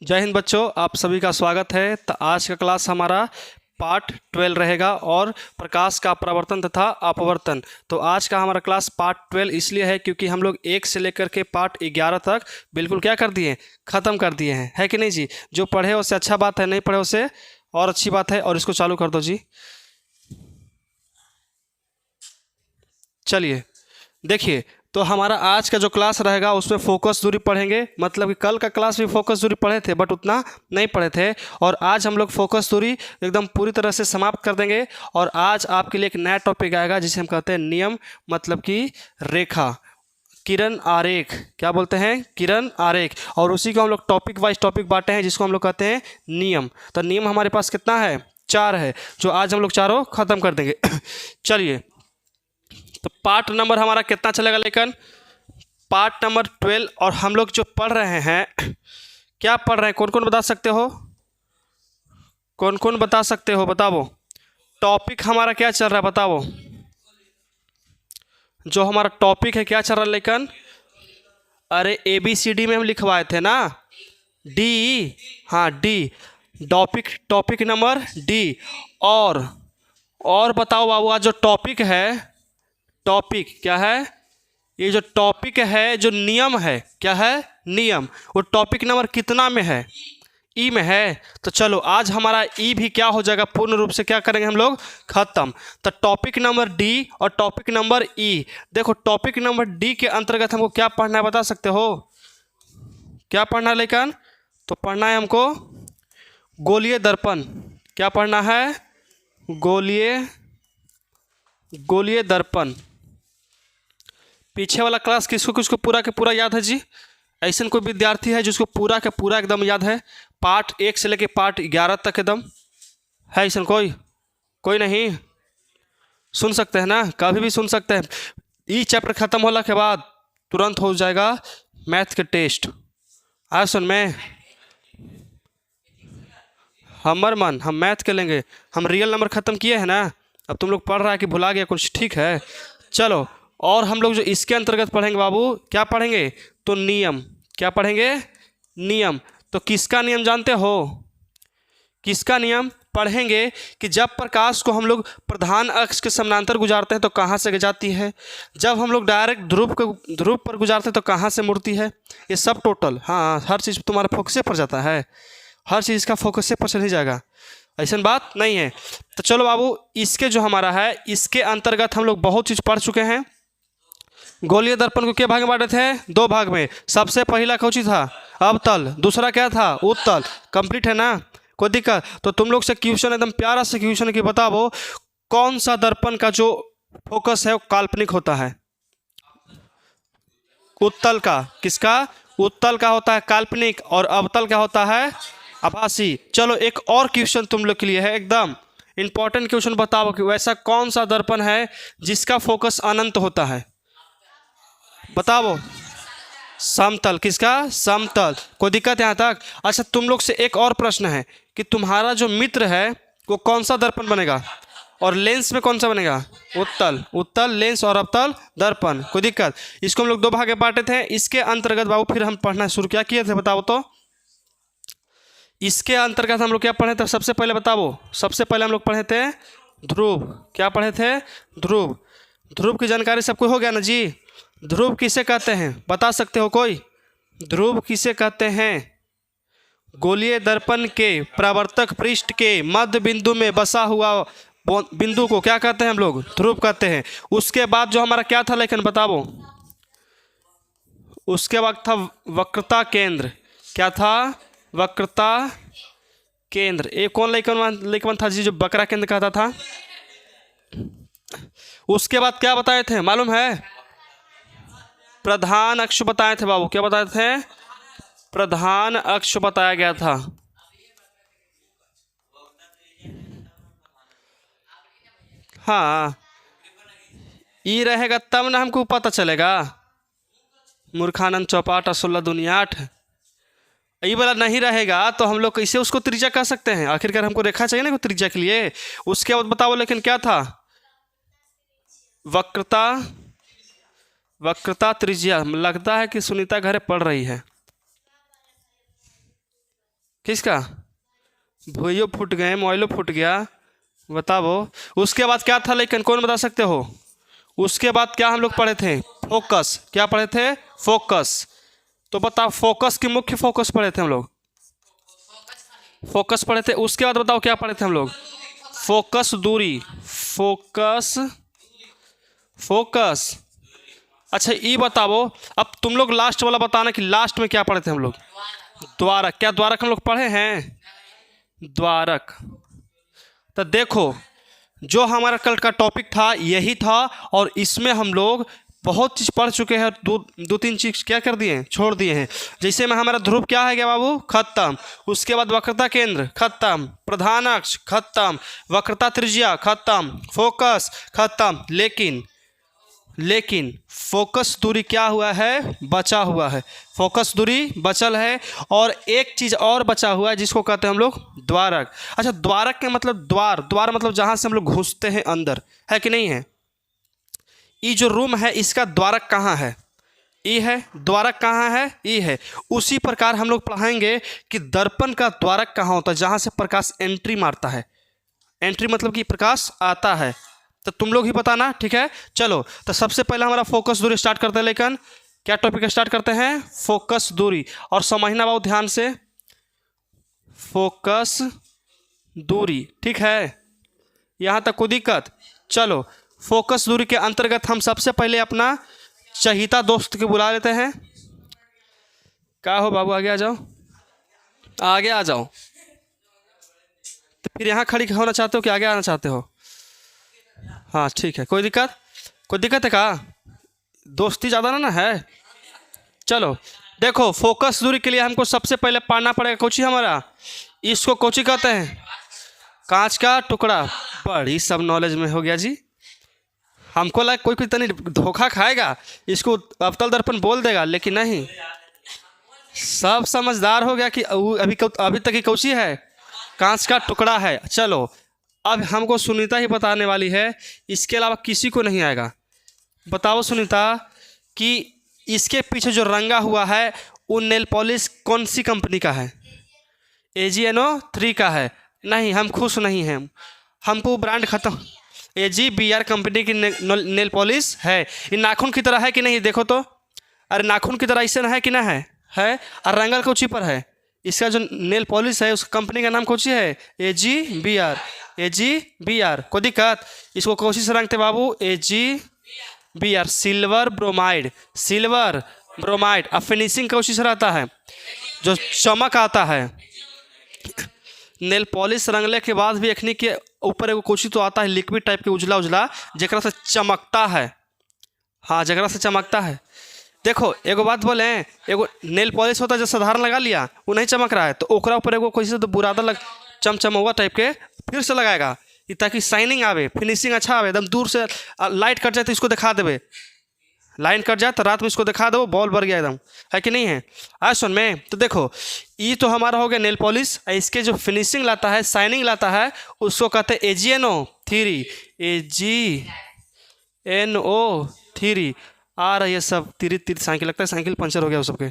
जय हिंद बच्चों, आप सभी का स्वागत है। तो आज का क्लास हमारा पार्ट 12 रहेगा और प्रकाश का परावर्तन तथा अपवर्तन। तो आज का हमारा क्लास पार्ट 12 इसलिए है क्योंकि हम लोग 1 से लेकर के पार्ट 11 तक बिल्कुल क्या कर दिए, ख़त्म कर दिए हैं, है कि नहीं जी। जो पढ़े उससे अच्छा बात है, नहीं पढ़े उससे और अच्छी बात है। और इसको चालू कर दो जी। चलिए देखिए, तो हमारा आज का जो क्लास रहेगा उसमें फोकस दूरी पढ़ेंगे। मतलब कि कल का क्लास भी फोकस दूरी पढ़े थे बट उतना नहीं पढ़े थे, और आज हम लोग फोकस दूरी एकदम पूरी तरह से समाप्त कर देंगे। और आज आपके लिए एक नया टॉपिक आएगा जिसे हम कहते हैं नियम, मतलब कि रेखा, किरण आरेख। क्या बोलते हैं? किरण आरेख। और उसी को हम लोग टॉपिक वाइज टॉपिक बांटे हैं जिसको हम लोग कहते हैं नियम। तो नियम हमारे पास कितना है? 4 है, जो आज हम लोग चारों खत्म कर देंगे। चलिए, तो पार्ट नंबर हमारा कितना चलेगा? लेकिन पार्ट नंबर 12। और हम लोग जो पढ़ रहे हैं, क्या पढ़ रहे हैं? कौन कौन बता सकते हो? कौन कौन बता सकते हो? बताओ। टॉपिक हमारा क्या चल रहा है? बताओ। जो हमारा टॉपिक है क्या चल रहा है? लेकिन अरे ABCD में हम लिखवाए थे ना, डी। हाँ, D topic, topic number D. और बताओ बाबू, आज जो टॉपिक है, टॉपिक क्या है? ये जो टॉपिक है, जो नियम है, क्या है? नियम। वो टॉपिक नंबर कितना में है? ई में है। तो चलो आज हमारा ई भी क्या हो जाएगा, पूर्ण रूप से क्या करेंगे हम लोग? खत्म। तो टॉपिक नंबर डी और टॉपिक नंबर ई। देखो, टॉपिक नंबर डी के अंतर्गत हमको क्या पढ़ना है, बता सकते हो? क्या पढ़ना है? लेकिन तो पढ़ना है हमको गोलीय दर्पण। क्या पढ़ना है? गोलीय दर्पण। पीछे वाला क्लास किसको किसको पूरा के पूरा याद है जी? ऐसा कोई विद्यार्थी है जिसको पूरा के पूरा एकदम याद है? पार्ट 1 से लेके पार्ट 11 तक एकदम है? ऐसा कोई नहीं? सुन सकते हैं ना, कभी भी सुन सकते हैं। ये चैप्टर ख़त्म होने के बाद तुरंत हो जाएगा मैथ के टेस्ट। आज सुन में हमर मन, हम मैथ के लेंगे। हम रियल नंबर ख़त्म किए हैं ना। अब तुम लोग पढ़ रहा है कि भुला गया कुछ, ठीक है। चलो, और हम लोग जो इसके अंतर्गत पढ़ेंगे बाबू, क्या पढ़ेंगे? तो नियम। क्या पढ़ेंगे? नियम। तो किसका नियम जानते हो? किसका नियम पढ़ेंगे? कि जब प्रकाश को हम लोग प्रधान अक्ष के समानांतर गुजारते हैं तो कहाँ से जाती है, जब हम लोग डायरेक्ट ध्रुव पर गुजारते हैं तो कहाँ से मुड़ती है। ये सब टोटल, हाँ, हर चीज़ तुम्हारे फोकस पर जाता है। हर चीज़ का फोकस पर चल ही जाएगा, ऐसा बात नहीं है। तो चलो बाबू, इसके जो हमारा है, इसके अंतर्गत हम लोग बहुत चीज़ पढ़ चुके हैं। गोलीय दर्पण को क्या भाग में बांटे थे? 2 भाग में। सबसे पहला कौची था? अवतल। दूसरा क्या था? उत्तल। कंप्लीट है ना? कोई दिक्कत? तो तुम लोग से क्वेश्चन, एकदम प्यारा से क्वेश्चन कि बताओ कौन सा दर्पण का जो फोकस है वो काल्पनिक होता है? उत्तल का। किसका? उत्तल का होता है काल्पनिक, और अवतल का होता है आभासी। चलो एक और क्वेश्चन तुम लोग के लिए है, एकदम इंपॉर्टेंट क्वेश्चन। बताओ कि वैसा कौन सा दर्पण है जिसका फोकस अनंत होता है? बताओ। समतल। किसका? समतल। कोई दिक्कत यहाँ तक? अच्छा, तुम लोग से एक और प्रश्न है कि तुम्हारा जो मित्र है वो कौन सा दर्पण बनेगा, और लेंस में कौन सा बनेगा? उत्तल। उत्तल लेंस और अवतल दर्पण। कोई दिक्कत? इसको हम लोग 2 भाग में बांटे थे। इसके अंतर्गत बाबू फिर हम पढ़ना शुरू क्या किए थे, बताओ तो। इसके अंतर्गत हम लोग क्या पढ़े थे? सबसे पहले बताओ। सबसे पहले हम लोग पढ़े थे ध्रुव। क्या पढ़े थे? ध्रुव। ध्रुव की जानकारी सबको हो गया ना जी? ध्रुव किसे कहते हैं, बता सकते हो कोई? ध्रुव किसे कहते हैं? गोलीय दर्पण के परावर्तक पृष्ठ के मध्य बिंदु में बसा हुआ बिंदु को क्या कहते हैं हम लोग? ध्रुव कहते हैं। उसके बाद जो हमारा क्या था लेकिन, बताओ। उसके बाद था वक्रता केंद्र। क्या था? वक्रता केंद्र। एक कौन लेकिन था जी जो वक्रा केंद्र कहता था? उसके बाद क्या बताए थे मालूम है? प्रधान अक्ष बताए थे बाबू। क्या बताए थे? प्रधान अक्ष बताया गया था। हाँ, ये रहेगा तब ना हमको पता चलेगा। मूर्खानंद चौपाट 16 दुनिया 8। ये वाला नहीं रहेगा तो हम लोग कैसे उसको त्रिज्या कह सकते हैं? आखिरकार हमको रेखा चाहिए ना त्रिज्या के लिए। उसके बाद बताओ लेकिन क्या था? वक्रता। वक्रता त्रिज्या। लगता है कि सुनीता घरे पढ़ रही है। किसका? भुइयों फूट गए, मोबाइलों फूट गया, बताओ। उसके बाद क्या था लेकिन, कौन बता सकते हो? उसके बाद क्या हम लोग पढ़े थे? फोकस। क्या पढ़े थे? फोकस। तो बताओ, फोकस की मुख्य फोकस पढ़े थे हम लोग, फोकस पढ़े थे। उसके बाद बताओ क्या पढ़े थे हम लोग? फोकस दूरी। Focus, focus. अच्छा ये बताओ, अब तुम लोग लास्ट वाला बताना कि लास्ट में क्या पढ़े थे हम लोग? द्वारक। क्या द्वारक हम लोग पढ़े हैं? द्वारक। तो देखो, जो हमारा कल का टॉपिक था यही था, और इसमें हम लोग बहुत चीज़ पढ़ चुके हैं। दो तीन चीज़ क्या कर दिए हैं? छोड़ दिए हैं। जैसे में हमारा ध्रुव क्या है क्या बाबू? खत्म। उसके बाद वक्रता केंद्र खत्म, प्रधान अक्ष खत्म, वक्रता त्रिज्या खत्म, फोकस खत्म। लेकिन फोकस दूरी क्या हुआ है? बचा हुआ है। फोकस दूरी बचल है, और एक चीज़ और बचा हुआ है जिसको कहते हैं हम लोग द्वारक। अच्छा, द्वारक के मतलब द्वार मतलब जहाँ से हम लोग घुसते हैं अंदर, है कि नहीं है? ये जो रूम है इसका द्वारक कहाँ है? ई है। द्वारक कहाँ है? ई है। उसी प्रकार हम लोग पढ़ाएंगे कि दर्पण का द्वारक कहाँ होता है, जहाँ से प्रकाश एंट्री मारता है। एंट्री मतलब कि प्रकाश आता है। तो तुम लोग ही बताना, ठीक है? चलो, तो सबसे पहले हमारा फोकस दूरी स्टार्ट करते हैं। लेकिन क्या टॉपिक स्टार्ट करते हैं? फोकस दूरी। और समझना बहुत ध्यान से, फोकस दूरी, ठीक है? यहाँ तक कोई दिक्कत? चलो, फोकस दूरी के अंतर्गत हम सबसे पहले अपना चहिता दोस्त के बुला लेते हैं। क्या हो बाबू, आगे आ जाओ, आगे आ जाओ। तो फिर यहाँ खड़ी होना चाहते हो कि आगे आना चाहते हो? हाँ ठीक है, कोई दिक्कत? कोई दिक्कत है का? दोस्ती ज़्यादा ना है। चलो देखो, फोकस दूरी के लिए हमको सबसे पहले पढ़ना पड़ेगा कोची हमारा। इसको कोची कहते हैं? कांच का टुकड़ा। बड़ी सब नॉलेज में हो गया जी। हमको लगा कोई तनी धोखा खाएगा, इसको अवतल दर्पण बोल देगा, लेकिन नहीं, सब समझदार हो गया कि अभी तक ही कोची है? कांच का टुकड़ा है। चलो, अब हमको सुनीता ही बताने वाली है, इसके अलावा किसी को नहीं आएगा। बताओ सुनीता कि इसके पीछे जो रंगा हुआ है वो नेल पॉलिश कौन सी कंपनी का है? AGNO3 का है? नहीं, हम खुश नहीं हैं, हमको ब्रांड खत्म। AGBR कंपनी की नेल पॉलिश है। ये नाखून की तरह है कि नहीं? देखो तो, अरे नाखून की तरह ऐसे है कि ना है? है। और रंगल कोची पर है? इसका जो नेल पॉलिश है उस कंपनी का नाम कोची है? AGBR। AGBR। कोई दिक्कत? इसको कोशिश रंगते बाबू, AGBR। Silver bromide, silver bromide. अब फिनिशिंग कोशिश रहता है, जो चमक आता है। नेल पॉलिश रंगले के बाद भी अखनी के ऊपर एगो कोची तो आता है लिक्विड टाइप के, उजला उजला, जरा से चमकता है। हाँ, जरा से चमकता है। देखो एगो बात बोले, एगो नेल पॉलिश होता है जो साधारण लगा लिया, वो नहीं चमक रहा है, तो ओकरा ऊपर एगो कोई से तो बुरादा लग चमचमौआ टाइप के फिर से लगाएगा, ताकि शाइनिंग आवे, फिनिशिंग अच्छा आवे। एकदम दूर से लाइट कट जाए तो इसको दिखा देवे, लाइन कट जाए तो रात में इसको दिखा दो, बॉल भर गया एकदम, है कि नहीं है? आज सुन में, तो देखो ये तो हमारा हो गया नेल पॉलिश। इसके जो फिनिशिंग लाता है, शाइनिंग लाता है, उसको कहते हैं AGNO3। AGNO3। आ रही है सब तिरी तिरी साइकिल, लगता है साइकिल पंचर हो गया उस सबके।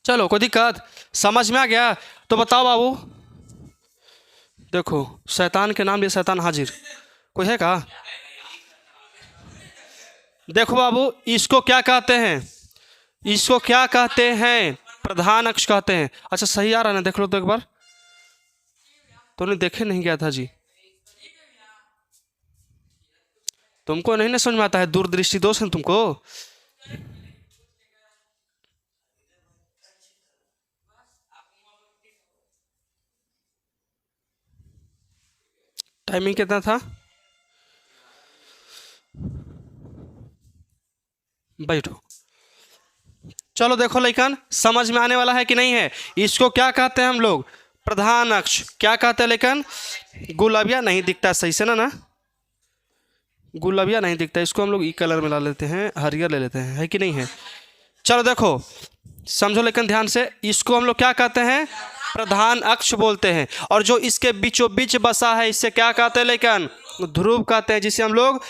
चलो, कोई दिक्कत? समझ में आ गया? तो बताओ बाबू। देखो, शैतान के नाम लिए शैतान हाजिर, कोई है का? देखो बाबू, इसको क्या कहते हैं? इसको क्या कहते हैं? प्रधान अक्ष कहते हैं। अच्छा सही आ रहा है ना? देख लो तो एक बार। तुमने देखे नहीं गया था जी, तुमको नहीं ना समझ में आता है? दूरदृष्टि दोष है तुमको। टाइमिंग कितना था? बैठो। चलो देखो लेकिन समझ में आने वाला है कि नहीं है? इसको क्या कहते हैं हम लोग? प्रधान अक्ष। क्या कहते हैं लेकिन? गुलाबिया नहीं दिखता सही से ना गुलाबिया नहीं दिखता। इसको हम लोग ई कलर में ला लेते हैं, हरियर ले लेते हैं, है कि नहीं है? चलो देखो समझो लेकिन ध्यान से, इसको हम लोग क्या कहते हैं? प्रधान अक्ष बोलते हैं। और जो इसके बीचों बीच बसा है, इससे क्या कहते हैं लेकिन? ध्रुव कहते हैं, जिसे हम लोग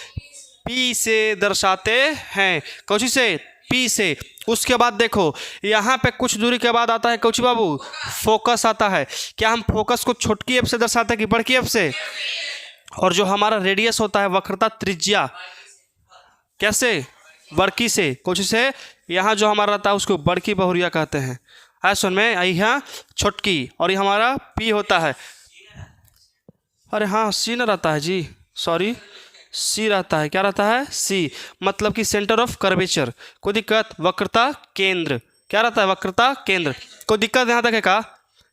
P से दर्शाते हैं। कौन से? पी से। उसके बाद देखो यहाँ पे कुछ दूरी के बाद आता है कौची बाबू, फोकस आता है। क्या हम फोकस को छोटकी एफ से दर्शाते हैं कि बड़की एफ से? और जो हमारा रेडियस होता है वक्रता त्रिज्या, कैसे? बड़की से। कौची से? यहाँ जो हमारा रहता है उसको बड़की बहुरिया कहते हैं। है सुन में, यहाँ छोटकी, और ये हमारा पी होता है। अरे हाँ, सी न रहता है जी, सॉरी, सी रहता है। क्या रहता है? सी, मतलब कि सेंटर ऑफ कर्वेचर। कोई दिक्कत? वक्रता केंद्र। क्या रहता है? वक्रता केंद्र। कोई दिक्कत यहाँ तक है का?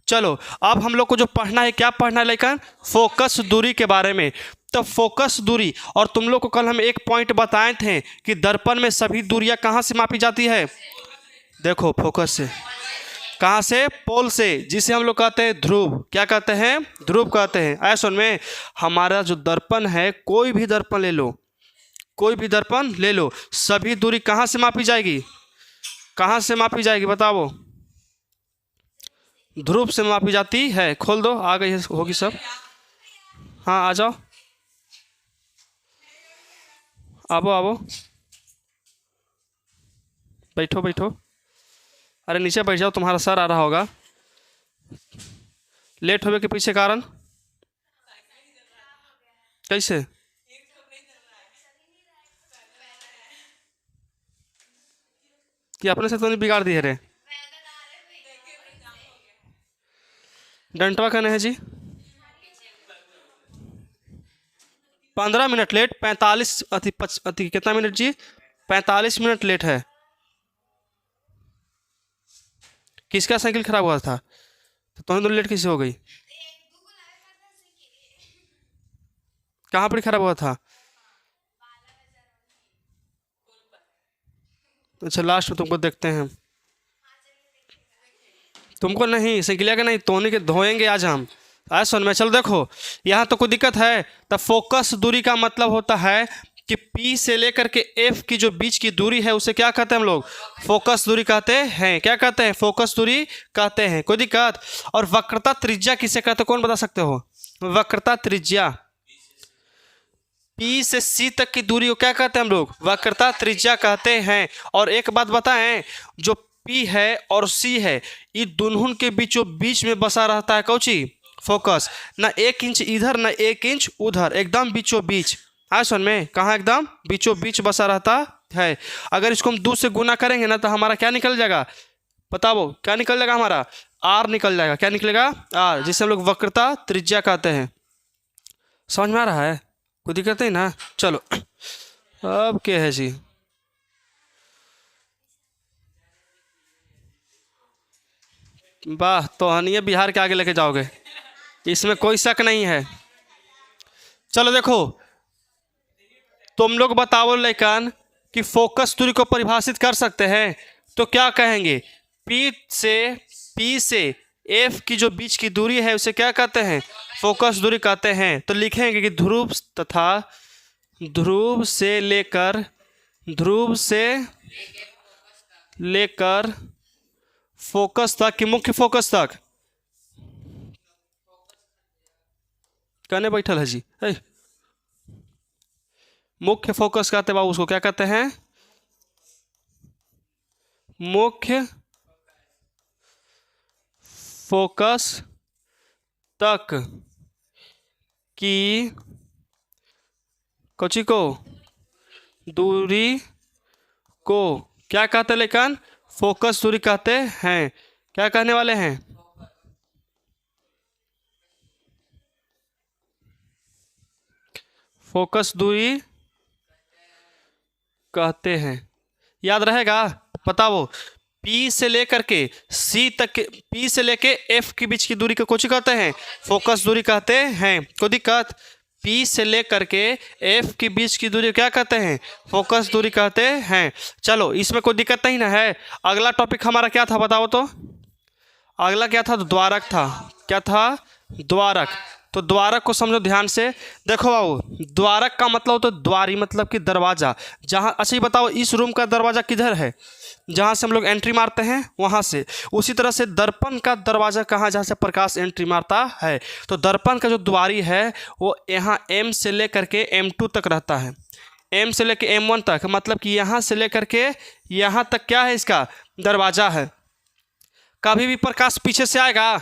चलो अब हम लोग को जो पढ़ना है, क्या पढ़ना है लेकिन? फोकस दूरी के बारे में। तो फोकस दूरी, और तुम लोग को कल हम एक पॉइंट बताए थे कि दर्पण में सभी दूरियां कहाँ से मापी जाती है? देखो फोकस से। कहाँ से? पोल से, जिसे हम लोग कहते हैं ध्रुव। क्या कहते हैं? ध्रुव कहते हैं। ऐसा सुन में, हमारा जो दर्पण है, कोई भी दर्पण ले लो, कोई भी दर्पण ले लो, सभी दूरी कहाँ से मापी जाएगी? कहाँ से मापी जाएगी बताओ? ध्रुव से मापी जाती है। खोल दो, आ गई होगी सब। हाँ आ जाओ, आवो आवो, बैठो बैठो। अरे नीचे बैठ जाओ, तुम्हारा सर आ रहा होगा। लेट होने के पीछे कारण कैसे? कि अपने से तो नहीं बिगाड़ दी है रे? डंटवा कहने है जी 15 मिनट लेट, 45 अति कितना मिनट जी? 45 मिनट लेट है। किसका साइकिल खराब हुआ था? तो तुम्हें तो लेट कैसे हो गई? कहाँ पर खराब हुआ था? अच्छा लास्ट में तुमको देखते हैं। तुमको नहीं, साइकिलिया का नहीं, तोने के धोएंगे आज हम। आज सुन में, चलो देखो यहाँ तो कोई दिक्कत है? तो फोकस दूरी का मतलब होता है कि P से लेकर के F की जो बीच की दूरी है उसे क्या कहते हैं हम लोग? फोकस दूरी कहते हैं। क्या कहते हैं? फोकस दूरी कहते हैं। कोई दिक्कत? और वक्रता त्रिज्या किसे कहते हैं? कौन बता सकते हो? वक्रता त्रिज्या। P से C तक की दूरी को क्या कहते हैं हम लोग? वक्रता त्रिज्या कहते हैं। और एक बात बताएं, जो P है और C है, ये दोनों के बीचों बीच में बसा रहता है कौची? फोकस। ना 1 इंच इधर ना 1 इंच उधर, एकदम बीचों बीच। हाँ सुन में, कहाँ? एकदम बीचों बीच बसा रहता है। अगर इसको हम 2 से गुना करेंगे ना तो हमारा क्या निकल जाएगा? बताओ क्या निकल जाएगा? हमारा R निकल जाएगा। क्या निकलेगा? R, जिसे हम लोग वक्रता त्रिज्या कहते हैं। समझ में आ रहा है? कोई दिक्कत नहीं ना? चलो अब क्या है जी? वाह, तो हनिए बिहार के आगे लेके जाओगे, इसमें कोई शक नहीं है। चलो देखो, तुम लोग बताओ लेकिन कि फोकस दूरी को परिभाषित कर सकते हैं तो क्या कहेंगे? P से F की जो बीच की दूरी है उसे क्या कहते हैं? फोकस दूरी कहते हैं। तो लिखेंगे कि ध्रुव तथा ध्रुव से लेकर फोकस तक कि मुख्य फोकस तक। कहने बैठल है जी? मुख्य फोकस कहते हैं बाबू, उसको क्या कहते हैं? मुख्य फोकस तक की कोची को दूरी को क्या कहते हैं लेकिन? फोकस दूरी कहते हैं। क्या कहने वाले हैं? फोकस दूरी कहते हैं। याद रहेगा? बताओ, P से लेकर के C तक, P से लेके F के बीच की दूरी को कुछ कहते हैं? फोकस दूरी कहते हैं। कोई दिक्कत? P से लेकर के F के बीच की दूरी क्या कहते हैं? फोकस दूरी कहते हैं। चलो इसमें कोई दिक्कत नहीं ना है। अगला टॉपिक हमारा क्या था बताओ तो? अगला क्या था? द्वारक था। क्या था? द्वारक। तो द्वारक को समझो ध्यान से। देखो बाबू, द्वारक का मतलब तो द्वारी मतलब कि दरवाजा। जहाँ, अच्छा ये बताओ, इस रूम का दरवाजा किधर है? जहाँ से हम लोग एंट्री मारते हैं वहाँ से। उसी तरह से दर्पण का दरवाजा कहाँ? जहाँ से प्रकाश एंट्री मारता है। तो दर्पण का जो द्वारी है वो यहाँ M से लेकर के M2 तक रहता है। M से लेके M1 तक, मतलब कि यहाँ से लेकर के यहाँ तक क्या है, इसका दरवाज़ा है। कभी भी प्रकाश पीछे से आएगा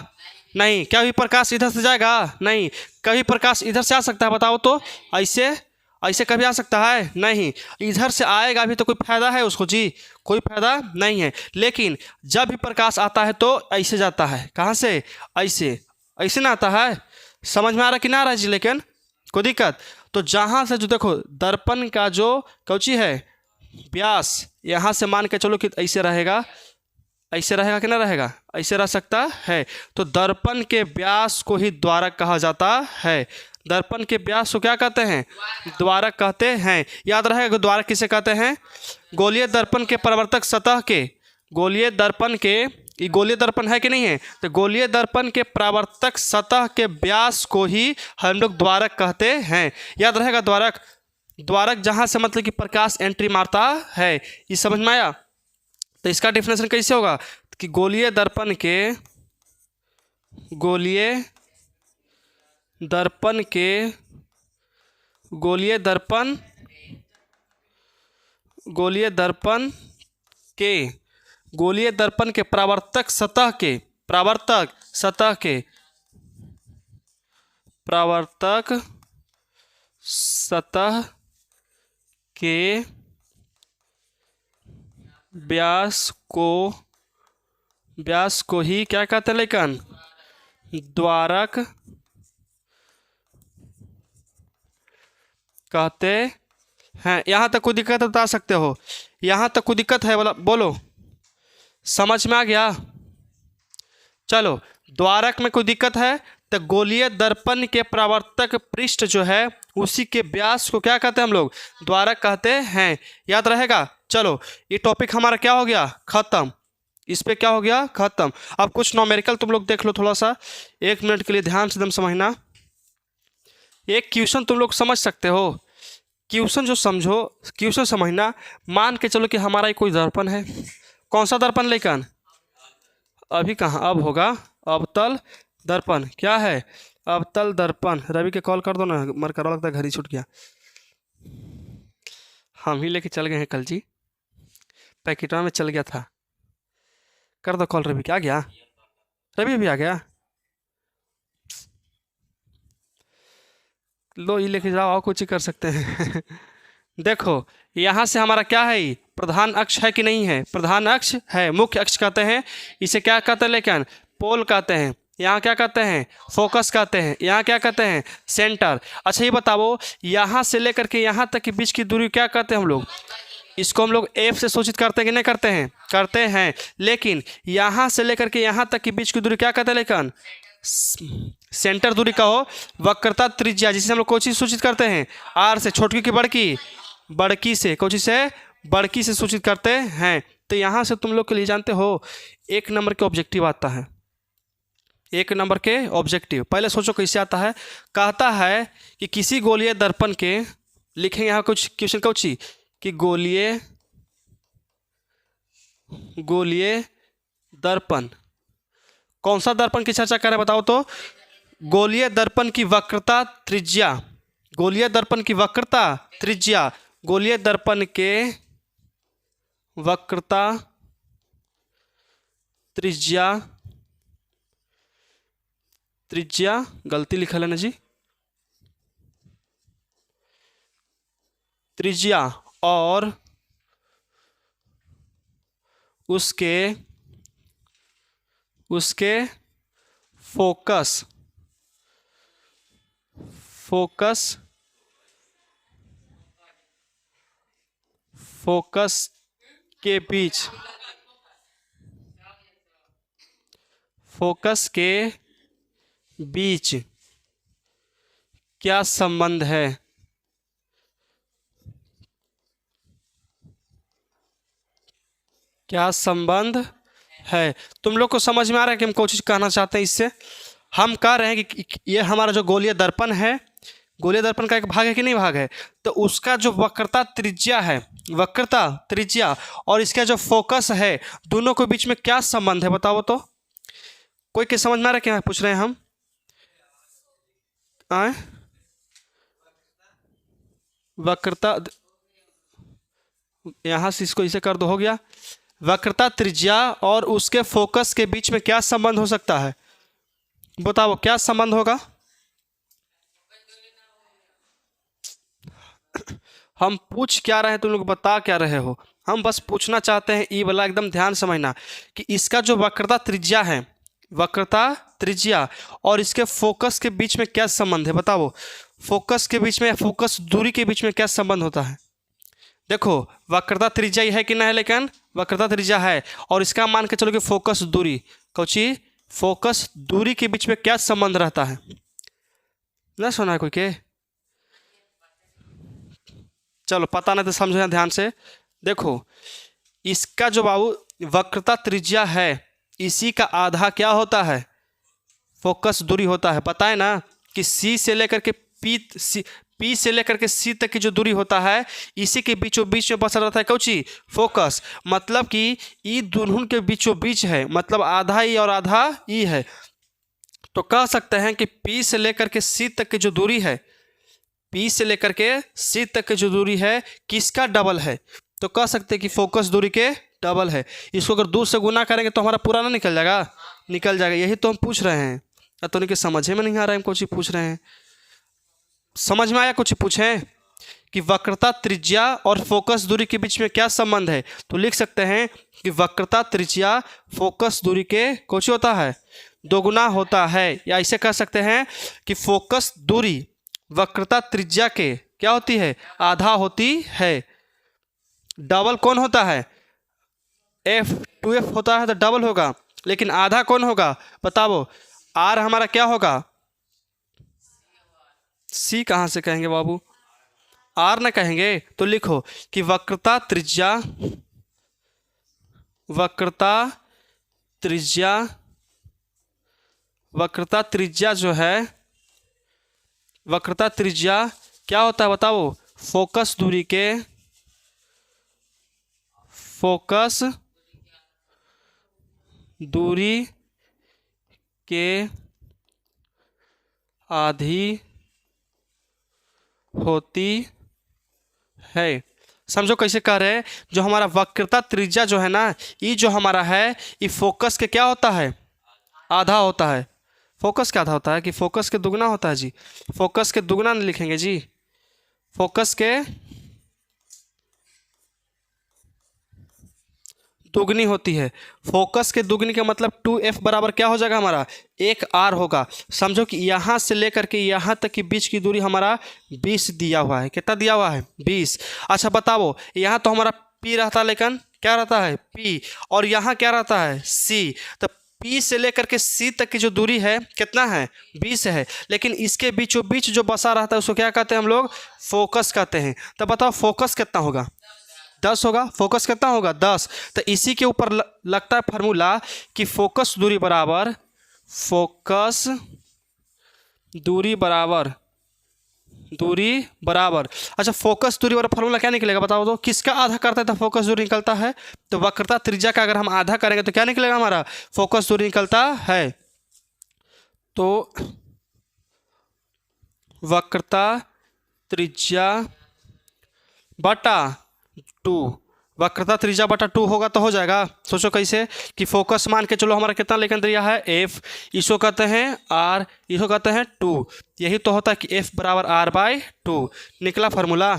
नहीं, कभी प्रकाश इधर से जाएगा नहीं, कभी प्रकाश इधर से आ सकता है बताओ तो, ऐसे ऐसे कभी आ सकता है नहीं, इधर से आएगा भी तो कोई फायदा है उसको जी, कोई फायदा नहीं है। लेकिन जब भी प्रकाश आता है तो ऐसे जाता है, कहाँ से, ऐसे, ऐसे ना आता है। समझ में आ रहा कि ना आ रहा है जी, लेकिन कोई दिक्कत। तो जहाँ से जो देखो दर्पण का जो कौची है व्यास, यहाँ से मान के चलो कि ऐसे रहेगा, ऐसे रहेगा कि ना रहेगा, ऐसे रह सकता है। तो दर्पण के व्यास को ही द्वारक कहा जाता है। दर्पण के व्यास को क्या कहते हैं, द्वारक कहते हैं। याद रहेगा द्वारक किसे कहते हैं, गोलीय दर्पण के परावर्तक सतह के, गोलीय दर्पण के, ये गोलीय दर्पण है कि नहीं है, तो गोलीय दर्पण के परावर्तक सतह के व्यास को ही हम लोग द्वारक कहते हैं। याद रहेगा द्वारक, द्वारक जहाँ से मतलब कि प्रकाश एंट्री मारता है। ये समझ में आया। तो इसका डिफिनेशन कैसे होगा कि गोलीय दर्पण के, गोलीय दर्पण के, गोलीय दर्पण, गोलीय दर्पण के, गोलीय दर्पण के परावर्तक सतह के, परावर्तक सतह के, परावर्तक सतह के व्यास को, व्यास को ही क्या कहते हैं लेकिन, द्वारक कहते हैं। यहाँ तक कोई दिक्कत बता सकते हो, यहाँ तक कोई दिक्कत है बोला, बोलो, समझ में आ गया। चलो द्वारक में कोई दिक्कत है तो गोलीय दर्पण के परावर्तक पृष्ठ जो है उसी के व्यास को क्या कहते हैं हम लोग, द्वारक कहते हैं। याद रहेगा। चलो ये टॉपिक हमारा क्या हो गया, खत्म। इस पे क्या हो गया, खत्म। अब कुछ न्यूमेरिकल तुम लोग देख लो थोड़ा सा, 1 मिनट के लिए ध्यान से एकदम समझना। एक क्वेश्चन तुम लोग समझ सकते हो, क्वेश्चन जो समझो, क्वेश्चन समझना। मान के चलो कि हमारा कोई दर्पण है, कौन सा दर्पण लेकिन, अभी कहाँ, अब होगा अवतल दर्पण। क्या है, अवतल दर्पण। रवि के कॉल कर दो ना, मर करो, लगता है घर ही छूट गया। हम ही लेके चल गए हैं कल जी, पैकेटवा में चल गया था। कर दो कॉल रवि, क्या गया, रवि भी आ गया। लो ये लेके जाओ, और कुछ ही कर सकते हैं। देखो यहाँ से हमारा क्या है, प्रधान अक्ष है कि नहीं है, प्रधान अक्ष है, मुख्य अक्ष कहते हैं इसे, क्या कहते हैं लेकिन, पोल कहते हैं। यहाँ क्या कहते हैं, फोकस कहते हैं। यहाँ क्या कहते हैं, सेंटर। अच्छा ये बताओ, यहाँ से लेकर के यहाँ तक के बीच की दूरी क्या कहते हैं हम लोग, इसको हम लोग एफ से सूचित करते हैं कि नहीं करते हैं, करते हैं। लेकिन यहाँ से लेकर के यहाँ तक के बीच की दूरी क्या कहते हैं लेकिन, सेंटर दूरी का हो, वक्रता त्रिज्या, जिसे हम लोग कोई चीज सूचित करते हैं, आर से, छोटकी की बड़की, बड़की से, कोई चीज से बड़की से सूचित करते हैं। तो यहाँ से तुम लोग के लिए जानते हो 1 नंबर के ऑब्जेक्टिव आता है, 1 नंबर के ऑब्जेक्टिव। पहले सोचो कैसे आता है। कहता है कि किसी गोलीय दर्पण के, लिखेंगे यहाँ कुछ क्वेश्चन कौची कि गोलीय, गोलीय दर्पण, कौन सा दर्पण की चर्चा करें बताओ तो, गोलीय दर्पण की वक्रता त्रिज्या, गोलीय दर्पण की वक्रता त्रिज्या, गोलीय दर्पण के वक्रता त्रिज्या, त्रिज्या गलती लिखा है ना जी, त्रिज्या और उसके, उसके फोकस, फोकस, फोकस के बीच, फोकस के बीच क्या संबंध है, क्या संबंध है। तुम लोग को समझ में आ रहा है कि हम कोई चीज़ कहना चाहते हैं इससे। हम कह रहे हैं कि ये हमारा जो गोलीय दर्पण है, गोलीय दर्पण का एक भाग है कि नहीं भाग है, तो उसका जो वक्रता त्रिज्या है, वक्रता त्रिज्या और इसका जो फोकस है, दोनों के बीच में क्या संबंध है बताओ तो। कोई के समझ में आ रहा है क्या पूछ रहे हैं हम, आए, वक्रता, यहाँ से इसको इसे कर दो, हो गया। वक्रता त्रिज्या और उसके फोकस के बीच में क्या संबंध हो सकता है? बताओ क्या संबंध होगा? हम पूछ क्या रहे हैं, तुम लोग बता क्या रहे हो? हम बस पूछना चाहते हैं, ई वाला एकदम ध्यान समझना कि इसका जो वक्रता त्रिज्या है, वक्रता त्रिज्या और इसके फोकस के बीच में क्या संबंध है? बताओ फोकस के बीच में या फोकस दूरी के बीच में क्या संबंध होता है? देखो वक्रता त्रिज्या ही है कि नहीं, लेकिन वक्रता त्रिज्या है और इसका मान के चलो कि फोकस दूरी, कौची फोकस दूरी के बीच में क्या संबंध रहता है? ना सुना है कोई के? चलो पता नहीं तो समझो ध्यान से। देखो इसका जो बाबू वक्रता त्रिज्या है, इसी का आधा क्या होता है? फोकस दूरी होता है। पता है ना कि सी से लेकर के पी से लेकर के सी तक की जो दूरी होता है, इसी के बीचों बीच में बसा रहता है कौची? फोकस। मतलब कि ई दोनों के बीचों बीच है, मतलब आधा ई और आधा ई है। तो कह सकते हैं कि पी से लेकर के सी तक की जो दूरी है, पी से लेकर के सी तक की जो दूरी है किसका डबल है? तो कह सकते हैं कि फोकस दूरी के डबल है। इसको अगर 2 से गुना करेंगे तो हमारा पूरा ना निकल जाएगा? निकल जाएगा। यही तो हम पूछ रहे हैं। तो उनके समझ में नहीं आ रहा है हम कुछ पूछ रहे हैं। समझ में आया कुछ पूछें कि वक्रता त्रिज्या और फोकस दूरी के बीच में क्या संबंध है? तो लिख सकते हैं कि वक्रता त्रिज्या फोकस दूरी के कुछ होता है, दोगुना होता है। या ऐसे कह सकते हैं कि फोकस दूरी वक्रता त्रिज्या के क्या होती है? आधा होती है। डबल कौन होता है? एफ 2f होता है तो डबल होगा, लेकिन आधा कौन होगा? बताओ आर हमारा क्या होगा? सी कहाँ से कहेंगे बाबू? आर ना कहेंगे तो लिखो कि वक्रता त्रिज्या, वक्रता त्रिज्या, वक्रता त्रिज्या जो है, वक्रता त्रिज्या क्या होता है बताओ? फोकस दूरी के, फोकस दूरी के आधी होती है। समझो कैसे कह रहे हैं? जो हमारा वक्रता त्रिज्या जो है ना, ये जो हमारा है ये फोकस के क्या होता है? आधा होता है। फोकस का आधा होता है कि फोकस के दुगना होता है जी? फोकस के दुगना नहीं लिखेंगे जी, फोकस के दुगनी होती है। फोकस के दुगनी का मतलब 2f बराबर क्या हो जाएगा हमारा? 1r होगा। समझो कि यहाँ से लेकर के यहाँ तक की बीच की दूरी हमारा 20 दिया हुआ है। कितना दिया हुआ है? 20। अच्छा बताओ यहाँ तो हमारा p रहता है, लेकिन क्या रहता है? p। और यहाँ क्या रहता है? c। तो P से लेकर के C तक की जो दूरी है कितना है? 20 है। लेकिन इसके बीचों बीच जो बसा रहता है उसको क्या कहते हैं हम लोग? फोकस कहते हैं। तो बताओ फोकस कितना होगा? 10 होगा। फोकस कितना होगा? 10। तो इसी के ऊपर लगता है फार्मूला कि फोकस दूरी बराबर, फोकस दूरी बराबर, दूरी बराबर, अच्छा फोकस दूरी वाला फार्मूला क्या निकलेगा बताओ तो? किसका आधा करता है तो फोकस दूरी निकलता है? तो वक्रता त्रिज्या का अगर हम आधा करेंगे तो क्या निकलेगा हमारा? फोकस दूरी निकलता है। तो वक्रता त्रिज्या बटा 2, वक्रता त्रिज्या बटा 2 होगा तो हो जाएगा। सोचो कैसे कि फोकस मान के चलो हमारा कितना लेकर दिया है? f। इसको कहते हैं r, इसको कहते हैं 2। यही तो होता है कि f बराबर r/2 निकला फार्मूला।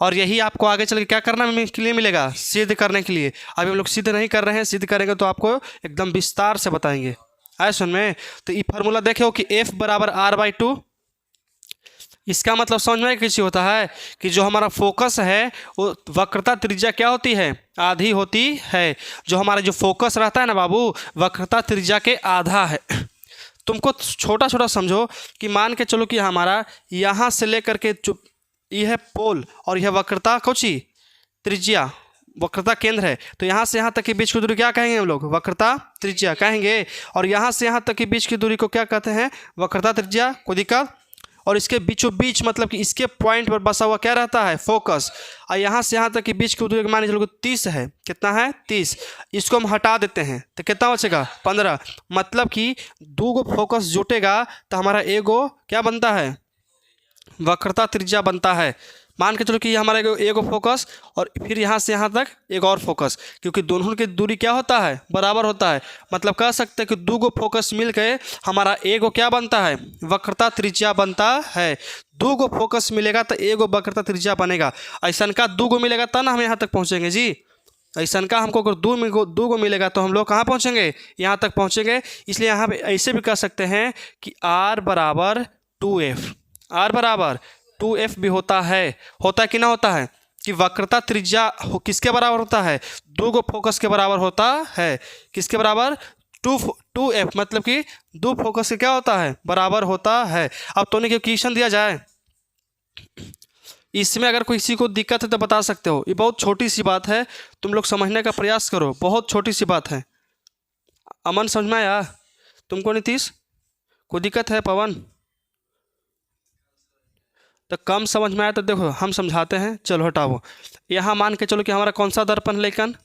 और यही आपको आगे चल के क्या करना के लिए मिलेगा? सिद्ध करने के लिए। अभी हम लोग सिद्ध नहीं कर रहे हैं, सिद्ध करेंगे तो आपको एकदम विस्तार से बताएंगे। आए सुन में? तो ये फार्मूला देखो कि f बराबर r/2, इसका मतलब समझ में कैसे होता है कि जो हमारा फोकस है वो वक्रता त्रिज्या क्या होती है? आधी होती है। जो हमारा जो फोकस रहता है ना बाबू, वक्रता त्रिज्या के आधा है। तुमको छोटा छोटा समझो कि मान के चलो कि हमारा यहाँ से लेकर के यह है पोल और यह वक्रता कौची? त्रिज्या, वक्रता केंद्र है। तो यहाँ से यहाँ तक की बीच की दूरी क्या कहेंगे हम लोग? वक्रता त्रिज्या कहेंगे। और यहाँ से यहाँ तक की बीच की दूरी को क्या कहते हैं? वक्रता त्रिज्या। कोई दिक्कत? और इसके बीचों बीच मतलब कि इसके पॉइंट पर बसा हुआ क्या रहता है? फोकस। और यहाँ से यहाँ तक की बीच की दूरी मान लीजिए 30 है। कितना है? 30। इसको हम हटा देते हैं तो कितना बचेगा? 15। मतलब कि 2 गो फोकस जुटेगा तो हमारा एगो क्या बनता है? वक्रता त्रिज्या बनता है। मान के चलो कि ये हमारा एगो फोकस और फिर यहाँ से यहाँ तक एक और फोकस, क्योंकि दोनों की दूरी क्या होता है, बराबर होता है। मतलब कह सकते हैं कि दो गो फोकस मिल के हमारा एगो क्या बनता है, वक्रता त्रिज्या बनता है। दो गो फोकस मिलेगा तो एगो वक्रता त्रिज्या बनेगा। ऐसा का दो गो मिलेगा तब ना हम यहाँ तक पहुँचेंगे जी। ऐसा का हमको अगर दो गो मिलेगा तो हम लोग कहाँ पहुँचेंगे, यहाँ तक पहुँचेंगे। इसलिए यहाँ पे ऐसे भी कह सकते हैं कि R बराबर 2F, R बराबर 2F भी होता है कि ना होता है, कि वक्रता त्रिज्या किसके बराबर होता है, दो गो फोकस के बराबर होता है। किसके बराबर, 2F, मतलब कि दो फोकस के क्या होता है, बराबर होता है। अब तो नहीं क्वेश्चन दिया जाए, इसमें अगर किसी को दिक्कत है तो बता सकते हो। ये बहुत छोटी सी बात है, तुम लोग समझने का प्रयास करो, बहुत छोटी सी बात है। अमन समझ में आया तुमको? नीतीश कोई दिक्कत है? पवन तो कम समझ में आया तो देखो हम समझाते हैं। चलो हटाओ। यहाँ मान के चलो कि हमारा कौन सा दर्पण है, लेकिन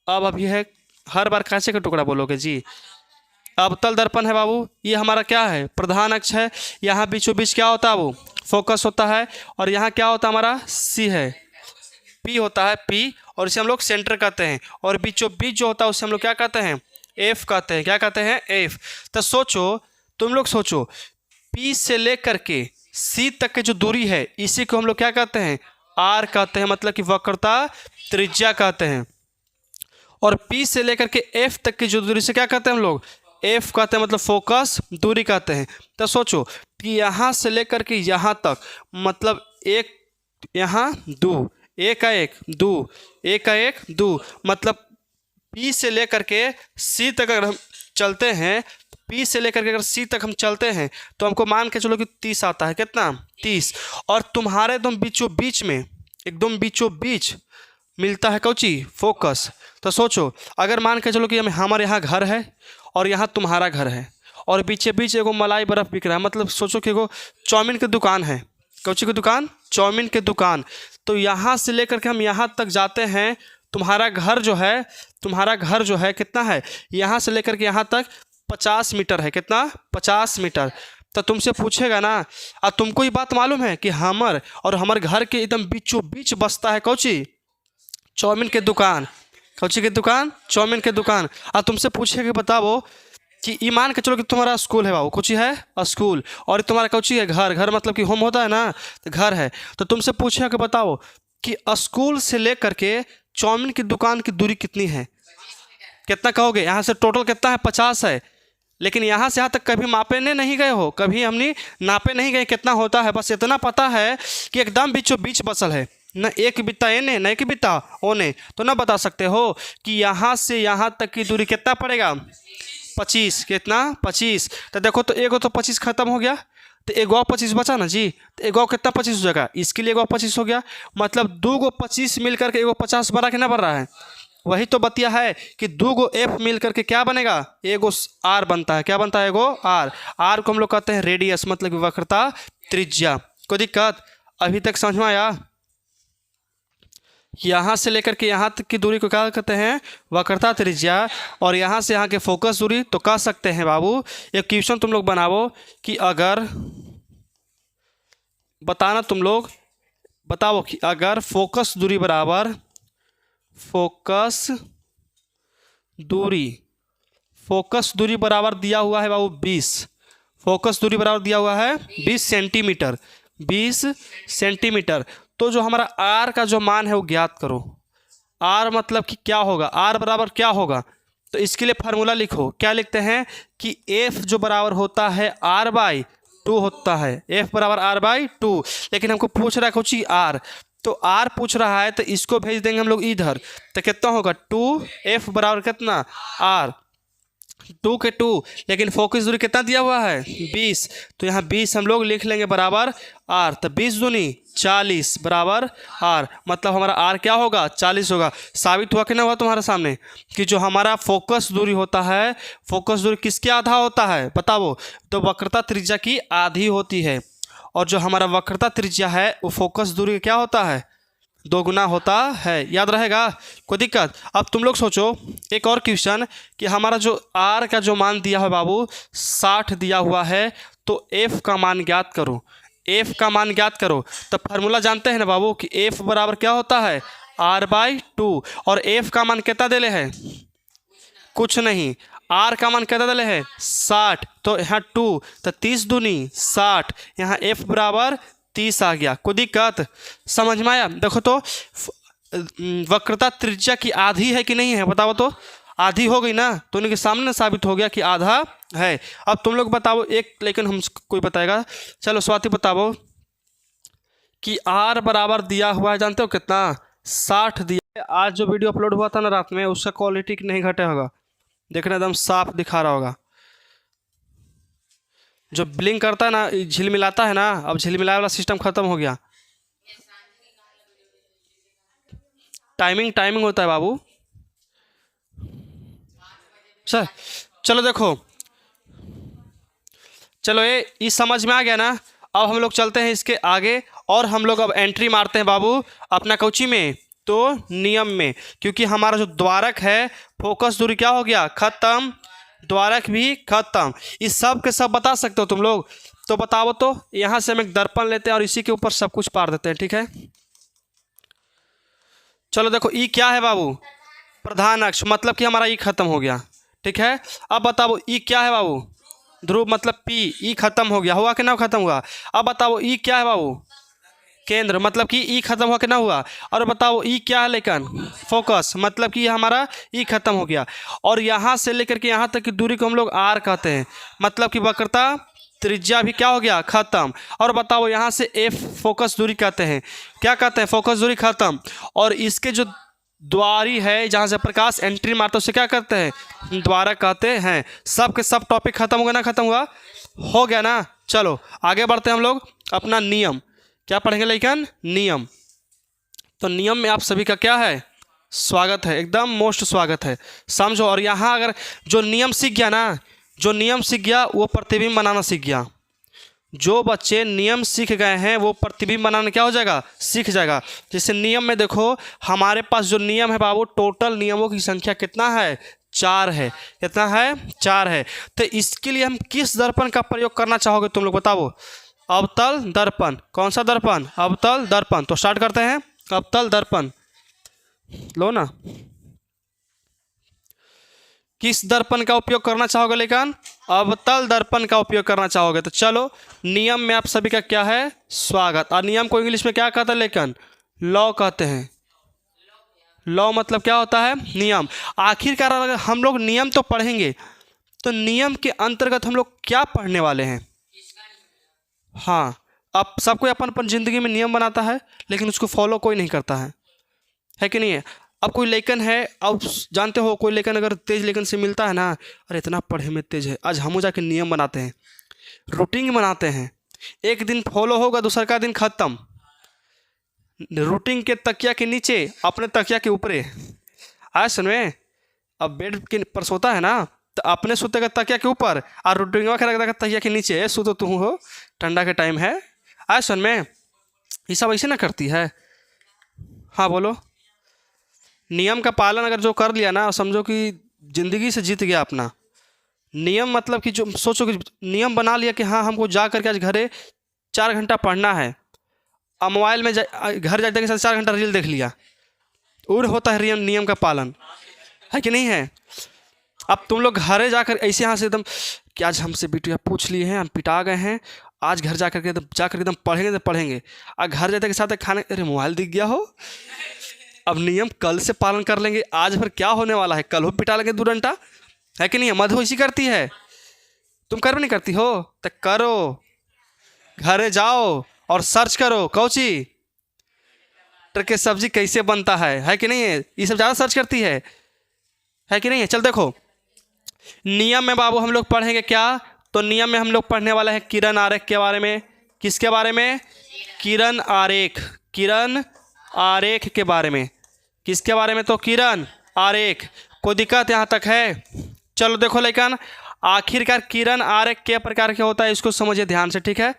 अब अभी है, हर बार कैसे का टुकड़ा बोलोगे जी। अवतल दर्पण है बाबू, ये हमारा क्या है, प्रधान अक्ष है। यहाँ बीचों बीच क्या होता है, वो फोकस होता है। और यहाँ क्या होता है, हमारा सी है, पी होता है, पी, और इसे हम लोग सेंटर कहते हैं। और बीचों बीच जो होता है उसे हम लोग क्या कहते हैं, एफ कहते हैं। क्या कहते हैं, एफ। तो सोचो, तुम लोग सोचो, पी से लेकर के सी तक की जो दूरी है इसी को हम लोग क्या कहते हैं, आर कहते हैं, मतलब कि वक्रता त्रिज्या कहते हैं। और पी से लेकर के एफ तक की जो दूरी से क्या कहते हैं हम लोग, एफ कहते हैं, मतलब फोकस दूरी कहते हैं। तो सोचो कि यहाँ से लेकर के यहाँ तक, मतलब एक, यहाँ दो, एक का एक दो, एक का एक दो, मतलब पी से लेकर के सी तक अगर हम चलते हैं, पी से लेकर के अगर सी तक हम चलते हैं तो हमको मान के चलो कि 30 आता है। कितना, 30। और तुम्हारे एकदम बीचों बीच में, एकदम बीचों बीच मिलता है कौची, फोकस। तो सोचो, अगर मान के चलो कि हमारे यहाँ घर है और यहाँ तुम्हारा घर है और बीचे बीच एगो मलाई बर्फ़ बिक रहा है, मतलब सोचो कि एगो चाउमीन की दुकान है। कौची की दुकान, चाउमीन की दुकान। तो यहाँ से लेकर के हम यहाँ तक जाते हैं, तुम्हारा घर जो है कितना है, यहाँ से लेकर के यहाँ तक 50 मीटर है। कितना, 50 मीटर। तो तुमसे पूछेगा ना, अब तुमको ये बात मालूम है कि हमारे घर के एकदम बीचों बीच बसता है कौची, चाउमीन की दुकान। कौची की दुकान, चाउमीन की दुकान। अब तुमसे पूछेगा बताओ कि ईमान के चलो कि तुम्हारा स्कूल है बाबू, कुछ है स्कूल, और तुम्हारा कौची है, घर मतलब कि होम होता है ना, तो घर है। तो तुमसे पूछेगा कि बताओ कि स्कूल से लेकर के चाउमीन की दुकान की दूरी कितनी है। कितना कहोगे, यहाँ से टोटल कितना है, 50 है। लेकिन यहाँ से यहाँ तक कभी मापे नहीं गए हो, कभी हमने नापे नहीं गए कितना होता है। बस इतना पता है कि एकदम बीचों बीच बसल है, न एक बित्ता एने न एक बित्ता ओने। तो ना बता सकते हो कि यहाँ से यहाँ तक की दूरी कितना पड़ेगा, 25। कितना, 25। तो देखो, तो एगो तो 25 खत्म हो गया, तो एगो 25 बचा ना जी। तो एगो कितना 25 हो जाएगा, इसके लिए एगो 25 हो गया। मतलब दो गो 25 मिल करके एगो 50 बना के ना बन रहा है। वही तो बतिया है कि दो गो एफ मिल करके क्या बनेगा, एगो आर बनता है। क्या बनता है, एगो आर। आर को हम लोग कहते हैं रेडियस, मतलब कि वक्रता त्रिज्या। कोई दिक्कत अभी तक समझ में आया? यहाँ से लेकर के यहाँ तक की दूरी को क्या कहते हैं, वक्रता त्रिज्या। और यहाँ से यहाँ के फोकस दूरी तो कह सकते हैं बाबू, एक क्वेश्चन तुम लोग बनाओ कि अगर बताना, तुम लोग बताओ कि अगर फोकस दूरी बराबर, फोकस दूरी बराबर दिया हुआ है बाबू 20, फोकस दूरी बराबर दिया हुआ है 20 सेंटीमीटर, 20 सेंटीमीटर। तो जो हमारा आर का जो मान है वो ज्ञात करो। आर मतलब कि क्या होगा, आर बराबर क्या होगा। तो इसके लिए फार्मूला लिखो। क्या लिखते हैं कि एफ जो बराबर होता है R/2 होता है, एफ बराबर R/2। लेकिन हमको पूछ रहा है कुछ आर, तो आर पूछ रहा है तो इसको भेज देंगे हम लोग इधर। तो कितना होगा, 2F बराबर कितना, R, 2 के 2। लेकिन फोकस दूरी कितना दिया हुआ है, 20। तो यहाँ 20 हम लोग लिख लेंगे बराबर R। तो 20 दूनी 40 बराबर R, मतलब हमारा R क्या होगा, 40 होगा। साबित हुआ कि ना हुआ तुम्हारे सामने कि जो हमारा फोकस दूरी होता है, फोकस दूरी किसके आधा होता है बताओ, तो वक्रता त्रिज्या की आधी होती है। और जो हमारा वक्रता त्रिज्या है वो फोकस दूरी क्या होता है, 2 गुना होता है। याद रहेगा, कोई दिक्कत? अब तुम लोग सोचो एक और क्वेश्चन कि हमारा जो R का जो मान दिया है बाबू 60 दिया हुआ है, तो F का मान ज्ञात करो। एफ का मान ज्ञात करो। तो फार्मूला जानते हैं ना बाबू कि एफ बराबर क्या होता है r/2। और एफ का मान कितना देले है, कुछ नहीं। आर का मान कितना देले है 60, तो यहाँ 2 तो 30 दूनी 60, यहाँ एफ बराबर 30 आ गया। कोई दिक्कत समझ में आया? देखो तो वक्रता त्रिज्या की आधी है कि नहीं है, बताओ तो। आधी हो गई ना, तो उनके सामने साबित हो गया कि आधा है। अब तुम लोग बताओ, एक लेकिन हम कोई बताएगा। चलो स्वाति बताओ कि आर बराबर दिया हुआ है, जानते हो कितना 60 दिया है। आज जो वीडियो अपलोड हुआ था ना रात में, उसका क्वालिटी नहीं घटा होगा, देखना एकदम साफ दिखा रहा होगा। जो ब्लिंक करता है ना, झिलमिलाता है ना, अब झिलमिलाने वाला सिस्टम खत्म हो गया। टाइमिंग होता है बाबू सर। चलो देखो, चलो ये समझ में आ गया ना। अब हम लोग चलते हैं इसके आगे, और हम लोग अब एंट्री मारते हैं बाबू अपना कौची में, तो नियम में। क्योंकि हमारा जो द्वारक है, फोकस दूरी क्या हो गया, खत्म, द्वारक भी खत्म। इस सब के सब बता सकते हो तुम लोग, तो बताओ तो। यहाँ से हम एक दर्पण लेते हैं और इसी के ऊपर सब कुछ पार देते हैं, ठीक है। चलो देखो, ई क्या है बाबू, प्रधान अक्ष, मतलब कि हमारा ई खत्म हो गया, ठीक है। अब बताओ ई क्या है बाबू, ध्रुव मतलब पी, ई खत्म हो गया, हुआ कि ना खत्म हुआ। अब बताओ ई क्या है बाबू, केंद्र, मतलब कि ई खत्म हुआ कि ना हुआ। और बताओ ई क्या है लेकिन, फोकस, मतलब कि हमारा ई खत्म हो गया। और यहाँ से लेकर के यहाँ तक की दूरी को हम लोग आर कहते हैं, मतलब कि वक्रता त्रिज्या भी क्या हो गया, खत्म। और बताओ यहाँ से एफ फोकस दूरी कहते हैं, क्या कहते हैं, फोकस दूरी खत्म। और इसके जो द्वारी है जहाँ से प्रकाश एंट्री मारता है उसे क्या कहते हैं, द्वारक कहते हैं। सब के सब टॉपिक खत्म हो गया ना, खत्म हुआ, हो गया ना। चलो आगे बढ़ते हैं हम लोग अपना नियम। क्या पढ़ेंगे लेकिन, नियम। तो नियम में आप सभी का क्या है, स्वागत है, एकदम मोस्ट स्वागत है, समझो। और यहाँ अगर जो नियम सीख गया ना, जो नियम सीख गया वो प्रतिबिंब बनाना सीख गया। जो बच्चे नियम सीख गए हैं वो प्रतिबिंब बनाना क्या हो जाएगा, सीख जाएगा। जैसे नियम में देखो, हमारे पास जो नियम है बाबू, टोटल नियमों की संख्या कितना है, 4 है। कितना है, 4 है। तो इसके लिए हम किस दर्पण का प्रयोग करना चाहोगे तुम लोग बताओ। अवतल दर्पण, कौन सा दर्पण, अवतल दर्पण। तो स्टार्ट करते हैं, अवतल दर्पण लो ना। किस दर्पण का उपयोग करना चाहोगे लेकिन, अवतल दर्पण का उपयोग करना चाहोगे। तो चलो, नियम में आप सभी का क्या है, स्वागत। और नियम को इंग्लिश में क्या कहते हैं लेकिन, लॉ कहते हैं। लॉ मतलब क्या होता है, नियम। आखिरकार अगर हम लोग नियम तो पढ़ेंगे, तो नियम के अंतर्गत हम लोग क्या पढ़ने वाले हैं। हाँ, अब सब कोई अपन अपन ज़िंदगी में नियम बनाता है, लेकिन उसको फॉलो कोई नहीं करता है कि नहीं है। अब कोई लेखन है, अब जानते हो कोई लेखन अगर तेज लेखन से मिलता है ना, अरे इतना पढ़े में तेज है, आज हम जाके नियम बनाते हैं, रूटीन बनाते हैं। एक दिन फॉलो होगा, दूसरा का दिन खत्म। रूटीन के तकिया के नीचे, अपने तकिया के ऊपरे। आज सुन में, अब बेड के पर सोता है ना, तो अपने सोतेगा तकिया के ऊपर, और रूटीन के रख देगा तकिया के नीचे। सो तो तू हो, ठंडा के टाइम है। आज सुन में, ये सब ऐसे ना करती है। हाँ बोलो। नियम का पालन अगर जो कर लिया ना, समझो कि ज़िंदगी से जीत गया अपना। नियम मतलब कि जो सोचो कि नियम बना लिया कि हाँ हमको जा करके आज घरे 4 घंटा पढ़ना है, और मोबाइल में घर जाते के साथ 4 घंटा रील देख लिया, और होता है नियम का पालन, है कि नहीं है। अब तुम लोग घरे जाकर ऐसे यहाँ से एकदम कि आज हमसे बिटिया पूछ लिए हैं, हम पिटा गए हैं, आज घर जाकर एकदम पढ़ेंगे तो पढ़ेंगे। और घर जाते के साथ खाने, अरे मोबाइल दिख गया हो, अब नियम कल से पालन कर लेंगे, आज फिर क्या होने वाला है, कल हो पिटा लेंगे 2 घंटा, है कि नहीं है। मधु इसी करती है, तुम कर भी नहीं करती हो, तो करो, घरे जाओ और सर्च करो कौची टमाटर के सब्जी कैसे बनता है कि नहीं है। ये सब ज़्यादा सर्च करती है कि नहीं है। चल देखो, नियम में बाबू हम लोग पढ़ेंगे क्या, तो नियम में हम लोग पढ़ने वाले हैं किरण आरेख के बारे में। किसके बारे में, किरण आरेख, किरण आरेख के बारे में। किसके बारे में, तो किरण आरेख। कोई दिक्कत यहाँ तक है। चलो देखो लेकिन आखिरकार किरण आरेख के प्रकार के होता है, इसको समझिए ध्यान से, ठीक है।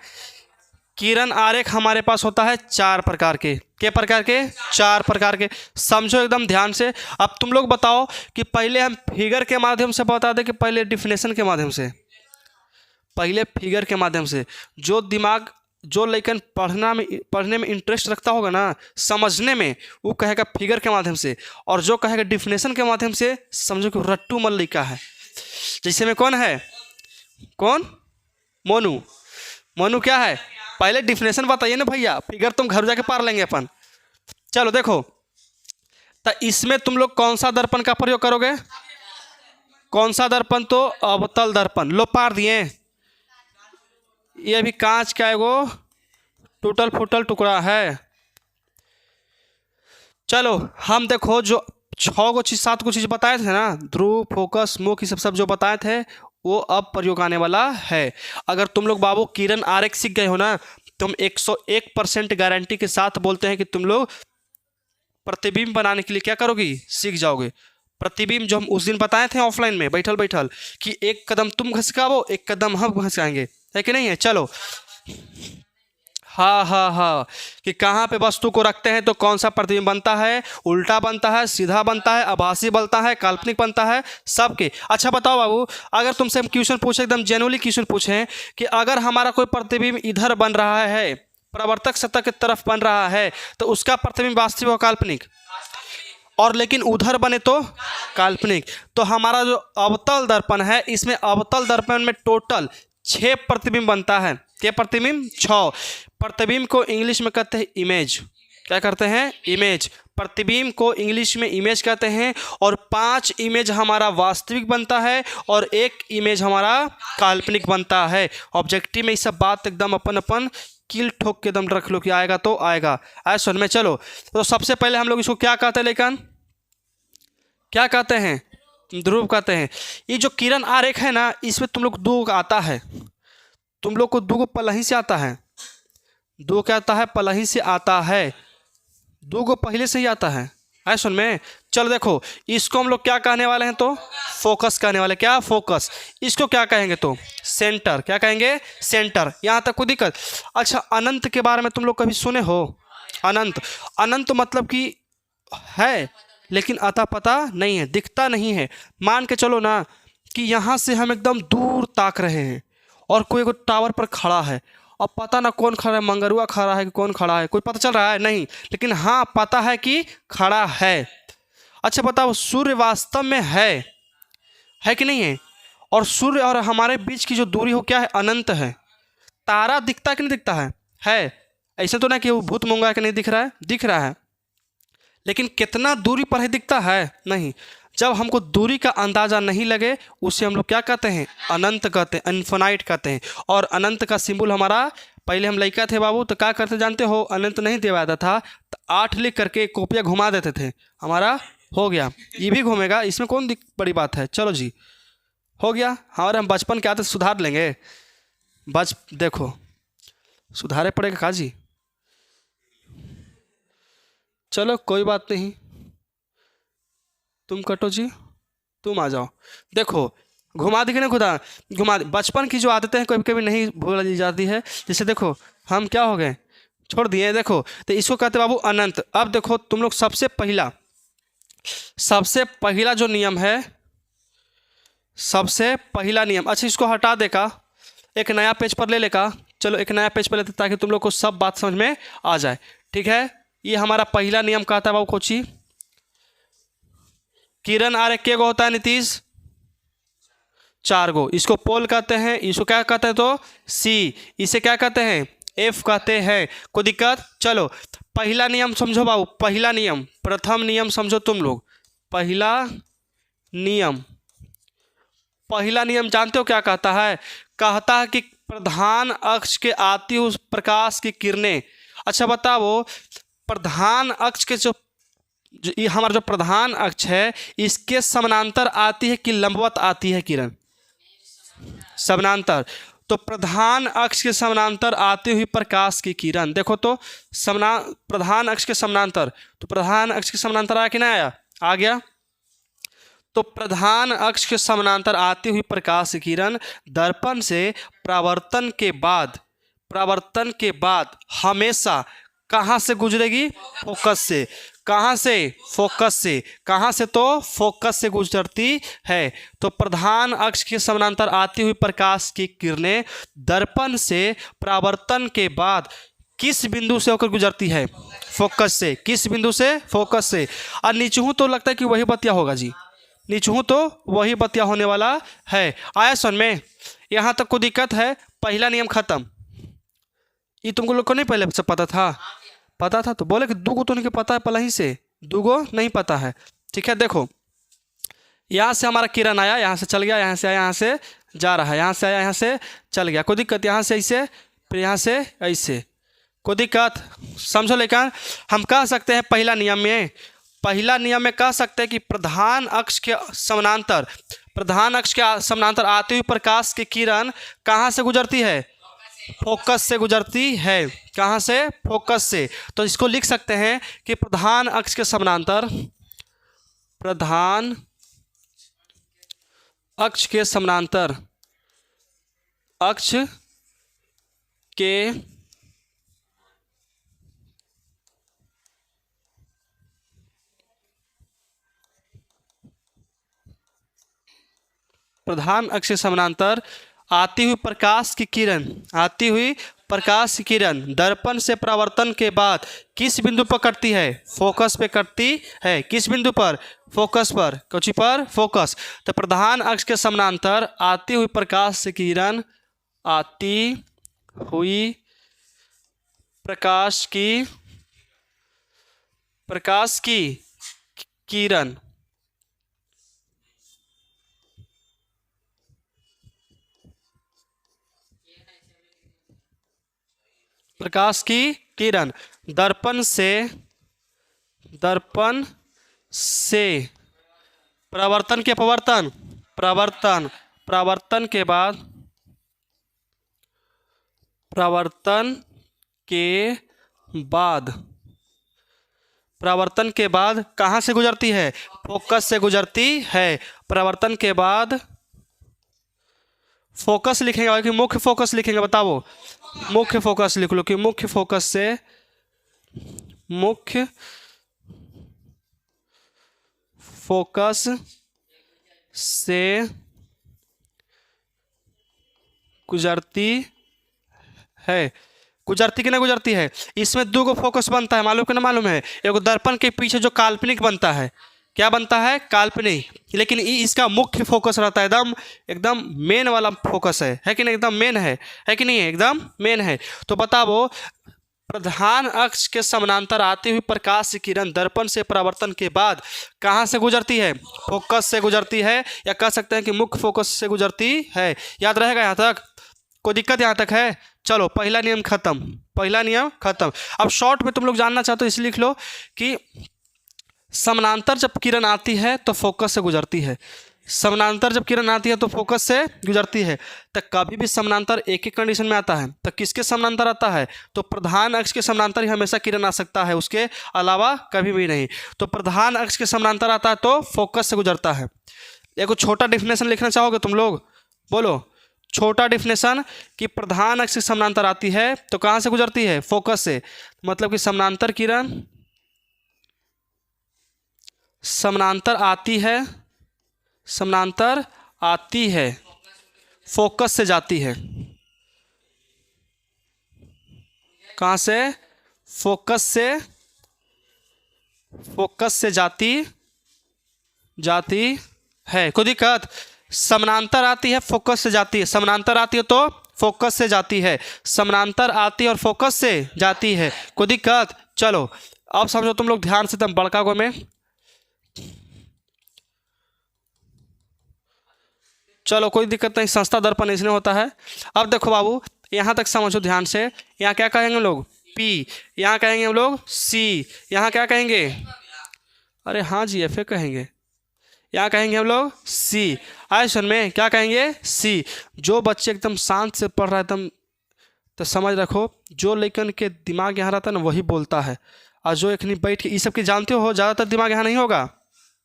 किरण आरेख हमारे पास होता है 4 प्रकार के। क्या प्रकार के, 4 प्रकार के, समझो एकदम ध्यान से। अब तुम लोग बताओ कि पहले हम फिगर के माध्यम से बता दें कि पहले डिफिनेशन के माध्यम से। पहले फिगर के माध्यम से, जो दिमाग जो लेकिन पढ़ने में इंटरेस्ट रखता होगा ना, समझने में, वो कहेगा फिगर के माध्यम से, और जो कहेगा डिफिनेशन के माध्यम से, समझो कि रट्टू मल्लिका है। जैसे में कौन है, कौन, मोनू। मोनू क्या है, पहले डिफिनेशन बताइए ना भैया, फिगर तुम घर जाके पार लेंगे अपन। चलो देखो, तो इसमें तुम लोग कौन सा दर्पण का प्रयोग करोगे, कौन सा दर्पण, तो अवतल दर्पण। लो पार दिए, ये भी कांच का एगो टूटल फूटल टुकड़ा है। चलो हम देखो जो 6 गो चीज 7 गो चीज बताए थे ना, ध्रुव, फोकस, मुख, ये सब जो बताए थे, वो अब प्रयोग आने वाला है। अगर तुम लोग बाबू किरण आरेख सीख गए हो ना, तो हम 101% गारंटी के साथ बोलते हैं कि तुम लोग प्रतिबिंब बनाने के लिए क्या करोगी, सीख जाओगे। प्रतिबिंब जो हम उस दिन बताए थे ऑफलाइन में बैठल बैठल, कि एक कदम तुम घसकाओ, एक कदम हम घसकाएंगे, है कि नहीं है। चलो, हाँ हाँ हाँ, कि कहाँ पे वस्तु को रखते हैं तो कौन सा प्रतिबिंब बनता है, उल्टा बनता है, सीधा बनता है, आभासी बनता है, काल्पनिक बनता है, सबके। अच्छा बताओ बाबू, अगर तुमसे हम क्वेश्चन पूछे, एकदम जेन्युइनली क्वेश्चन पूछें कि अगर हमारा कोई प्रतिबिंब इधर बन रहा है, प्रवर्तक सतह की तरफ बन रहा है, तो उसका प्रतिबिंब वास्तविक और काल्पनिक, और लेकिन उधर बने तो काल्पनिक। तो हमारा जो अवतल दर्पण है, इसमें अवतल दर्पण में टोटल 6 प्रतिबिंब बनता है। क्या प्रतिबिंब, 6। प्रतिबिंब को इंग्लिश में कहते हैं इमेज। क्या करते हैं, इमेज। प्रतिबिंब को इंग्लिश में इमेज कहते हैं, और 5 इमेज हमारा वास्तविक बनता है, और 1 इमेज हमारा काल्पनिक बनता है। ऑब्जेक्टिव में ये सब बात एकदम अपन अपन कील ठोक के दम रख लो कि आएगा तो आएगा, ऐसा सुन में। चलो, तो सबसे पहले हम लोग इसको क्या कहते हैं, लेकिन क्या कहते हैं, ध्रुव कहते हैं। ये जो किरण आरेख है ना, इसमें तुम लोग 2 आता है, तुम लोग को 2 गो पलही से आता है। 2 क्या आता है, पलही से आता है, 2 गो पहले से ही आता है, ऐसा सुन में। चलो देखो, इसको हम लोग क्या कहने वाले हैं, तो फोकस कहने वाले। क्या, फोकस। इसको क्या कहेंगे, तो सेंटर। क्या कहेंगे, सेंटर। यहाँ तक कोई दिक्कत। अच्छा, अनंत के बारे में तुम लोग कभी सुने हो, अनंत। अनंत मतलब कि है लेकिन अता पता नहीं है, दिखता नहीं है। मान के चलो ना कि यहाँ से हम एकदम दूर ताक रहे हैं, और कोई को टावर पर खड़ा है, अब पता ना कौन खड़ा है, मंगरुआ खड़ा है कि कौन खड़ा है, कोई पता चल रहा है नहीं, लेकिन हाँ पता है कि खड़ा है। अच्छा बताओ, सूर्य वास्तव में है कि नहीं है, और सूर्य और हमारे बीच की जो दूरी हो क्या है, अनंत है। तारा दिखता कि नहीं दिखता है। ऐसे तो ना कि वो भूत मूंगा कि नहीं दिख रहा है, दिख रहा है, लेकिन कितना दूरी पर है, दिखता है नहीं। जब हमको दूरी का अंदाज़ा नहीं लगे, उसे हम लोग क्या कहते हैं, अनंत कहते हैं, इन्फिनाइट कहते हैं। और अनंत का सिंबल हमारा, पहले हम लड़का थे बाबू तो क्या करते जानते हो, अनंत नहीं दिया था, तो 8 लिख करके कॉपियाँ घुमा देते थे, हमारा हो गया। ये भी घूमेगा, इसमें कौन बड़ी बात है। चलो जी, हो गया हमारे, हम बचपन के आदत सुधार लेंगे। देखो सुधारे पड़ेगा काजी। चलो कोई बात नहीं, तुम कटो जी, तुम आ जाओ। देखो घुमा दी कि नहीं, खुदा घुमा दी। बचपन की जो आदतें हैं कभी कभी नहीं भूल जाती है। जैसे देखो हम क्या हो गए, छोड़ दिए। देखो तो इसको कहते बाबू अनंत। अब देखो तुम लोग सबसे पहला जो नियम है, सबसे पहला नियम, अच्छा इसको हटा देगा, एक नया पेज पर ले लेगा। चलो एक नया पेज पर लेते ताकि तुम लोग को सब बात समझ में आ जाए, ठीक है। ये हमारा पहला नियम कहता है बाबू कोची, किरण आरेख के गो होता है नीतीश, 4 गो। इसको पोल कहते हैं, इसको क्या कहते हैं, तो सी। इसे क्या कहते हैं, एफ कहते हैं। कोई दिक्कत। चलो पहला नियम समझो बाबू, पहला नियम, प्रथम नियम समझो तुम लोग। पहला नियम जानते हो क्या कहता है, कहता है कि प्रधान अक्ष के आती हुई प्रकाश की किरणें। अच्छा बताओ, प्रधान अक्ष के जो ये हमारा जो प्रधान अक्ष है, इसके समानांतर आती है कि लंबवत आती है किरण, समानांतर। तो प्रधान अक्ष के समानांतर आती हुई प्रकाश की किरण, देखो तो प्रधान अक्ष के समानांतर, तो प्रधान अक्ष के समानांतर आया कि नहीं आया, आ गया। तो प्रधान अक्ष के समानांतर आती हुई प्रकाश की किरण दर्पण से परावर्तन के बाद हमेशा कहाँ से गुजरेगी? फोकस से। कहाँ से? फोकस से। कहाँ से? तो फोकस से गुजरती है। तो प्रधान अक्ष के समानांतर आती हुई प्रकाश की किरणें दर्पण से परावर्तन के बाद किस बिंदु से होकर गुजरती है? फोकस से। किस बिंदु से? फोकस से। और नीचे तो लगता है कि वही बतिया होगा जी, नीचे तो वही बतिया होने वाला है। आया समझ में? यहाँ तक कोई दिक्कत है? पहला नियम खत्म। ये तुमको लोग को नहीं पहले से पता था? पता था तो बोले कि दूगो तो नहीं पता है पहले ही से, दूगो नहीं पता है। ठीक है, देखो यहाँ से हमारा किरण आया, यहाँ से चल गया, यहाँ से आया, यहाँ से जा रहा है, यहाँ से आया, यहाँ से चल गया, कोई दिक्कत? यहाँ से ऐसे, फिर यहाँ से ऐसे, कोई दिक्कत? समझो। लेकिन हम कह सकते हैं पहला नियम में कह सकते हैं कि प्रधान अक्ष के समानांतर आते हुए प्रकाश की किरण कहाँ से गुजरती है? फोकस से गुजरती है। कहाँ से? फोकस से। तो इसको लिख सकते हैं कि प्रधान अक्ष के समानांतर अक्ष के प्रधान अक्ष के समानांतर आती हुई प्रकाश की किरण दर्पण से परावर्तन के बाद किस बिंदु पर कटती है? फोकस पे कटती है। किस बिंदु पर? फोकस पर। कौची पर? फोकस। तो प्रधान अक्ष के समानांतर आती हुई प्रकाश की किरण प्रकाश की किरण दर्पण से परावर्तन के बाद कहाँ से गुजरती है? फोकस से गुजरती है। परावर्तन के बाद फोकस लिखेंगे कि मुख्य फोकस लिखेंगे? बताओ। मुख्य फोकस लिख लो कि मुख्य फोकस से गुजरती है। गुजरती कि ना गुजरती है? इसमें दो गो फोकस बनता है, मालूम कि ना मालूम है? एक दर्पण के पीछे जो काल्पनिक बनता है, क्या बनता है? काल्पनिक। लेकिन इसका मुख्य फोकस रहता है, एकदम मेन वाला फोकस है कि नहीं? एकदम मेन है कि नहीं? एकदम मेन है। तो बताओ, प्रधान अक्ष के समानांतर आती हुई प्रकाश की किरण दर्पण से परावर्तन के बाद कहाँ से गुजरती है? फोकस से गुजरती है, या कह सकते हैं कि मुख्य फोकस से गुजरती है। याद रहेगा यहाँ तक? कोई दिक्कत यहाँ तक है? चलो, पहला नियम खत्म। अब शॉर्ट में तुम लोग जानना चाहते हो इसलिए लिख लो कि समानांतर जब किरण आती है तो फोकस से गुजरती है। समानांतर जब किरण आती है तो फोकस से गुजरती है। तो कभी भी समानांतर एक ही कंडीशन में आता है, तो किसके समानांतर आता है? तो प्रधान अक्ष के समानांतर ही हमेशा किरण आ सकता है, उसके अलावा कभी भी नहीं। तो प्रधान अक्ष के समानांतर आता है तो फोकस से गुजरता है। एक छोटा डिफिनेशन लिखना चाहोगे तुम लोग? बोलो, छोटा डिफिनेशन कि प्रधान अक्ष के समानांतर आती है तो कहाँ से गुजरती है? फोकस से। मतलब कि समानांतर किरण समानांतर आती है, फोकस से जाती है। कहाँ से? फोकस से जाती है। कोई दिक्कत? समानांतर आती है, फोकस से जाती है। समानांतर आती है तो फोकस से जाती है। समानांतर आती है और फोकस से जाती है। कोई दिक्कत? चलो अब समझो तुम लोग ध्यान से, तुम बड़का गो में चलो, कोई दिक्कत नहीं, संस्था दर्पण इसने होता है। अब देखो बाबू, यहाँ तक समझो ध्यान से। यहाँ क्या कहेंगे हम लोग? पी। यहाँ कहेंगे हम लोग सी। यहाँ क्या कहेंगे? अरे हाँ जी, एफ कहेंगे। यहाँ कहेंगे हम लोग सी। आयसन में क्या कहेंगे? सी। जो बच्चे एकदम शांत से पढ़ रहा है एकदम, तो समझ रखो, जो लेकिन के दिमाग यहाँ रहता है ना वही बोलता है, और जो एक नहीं बैठ के ये सब की जानते हो, ज़्यादातर दिमाग यहाँ नहीं होगा।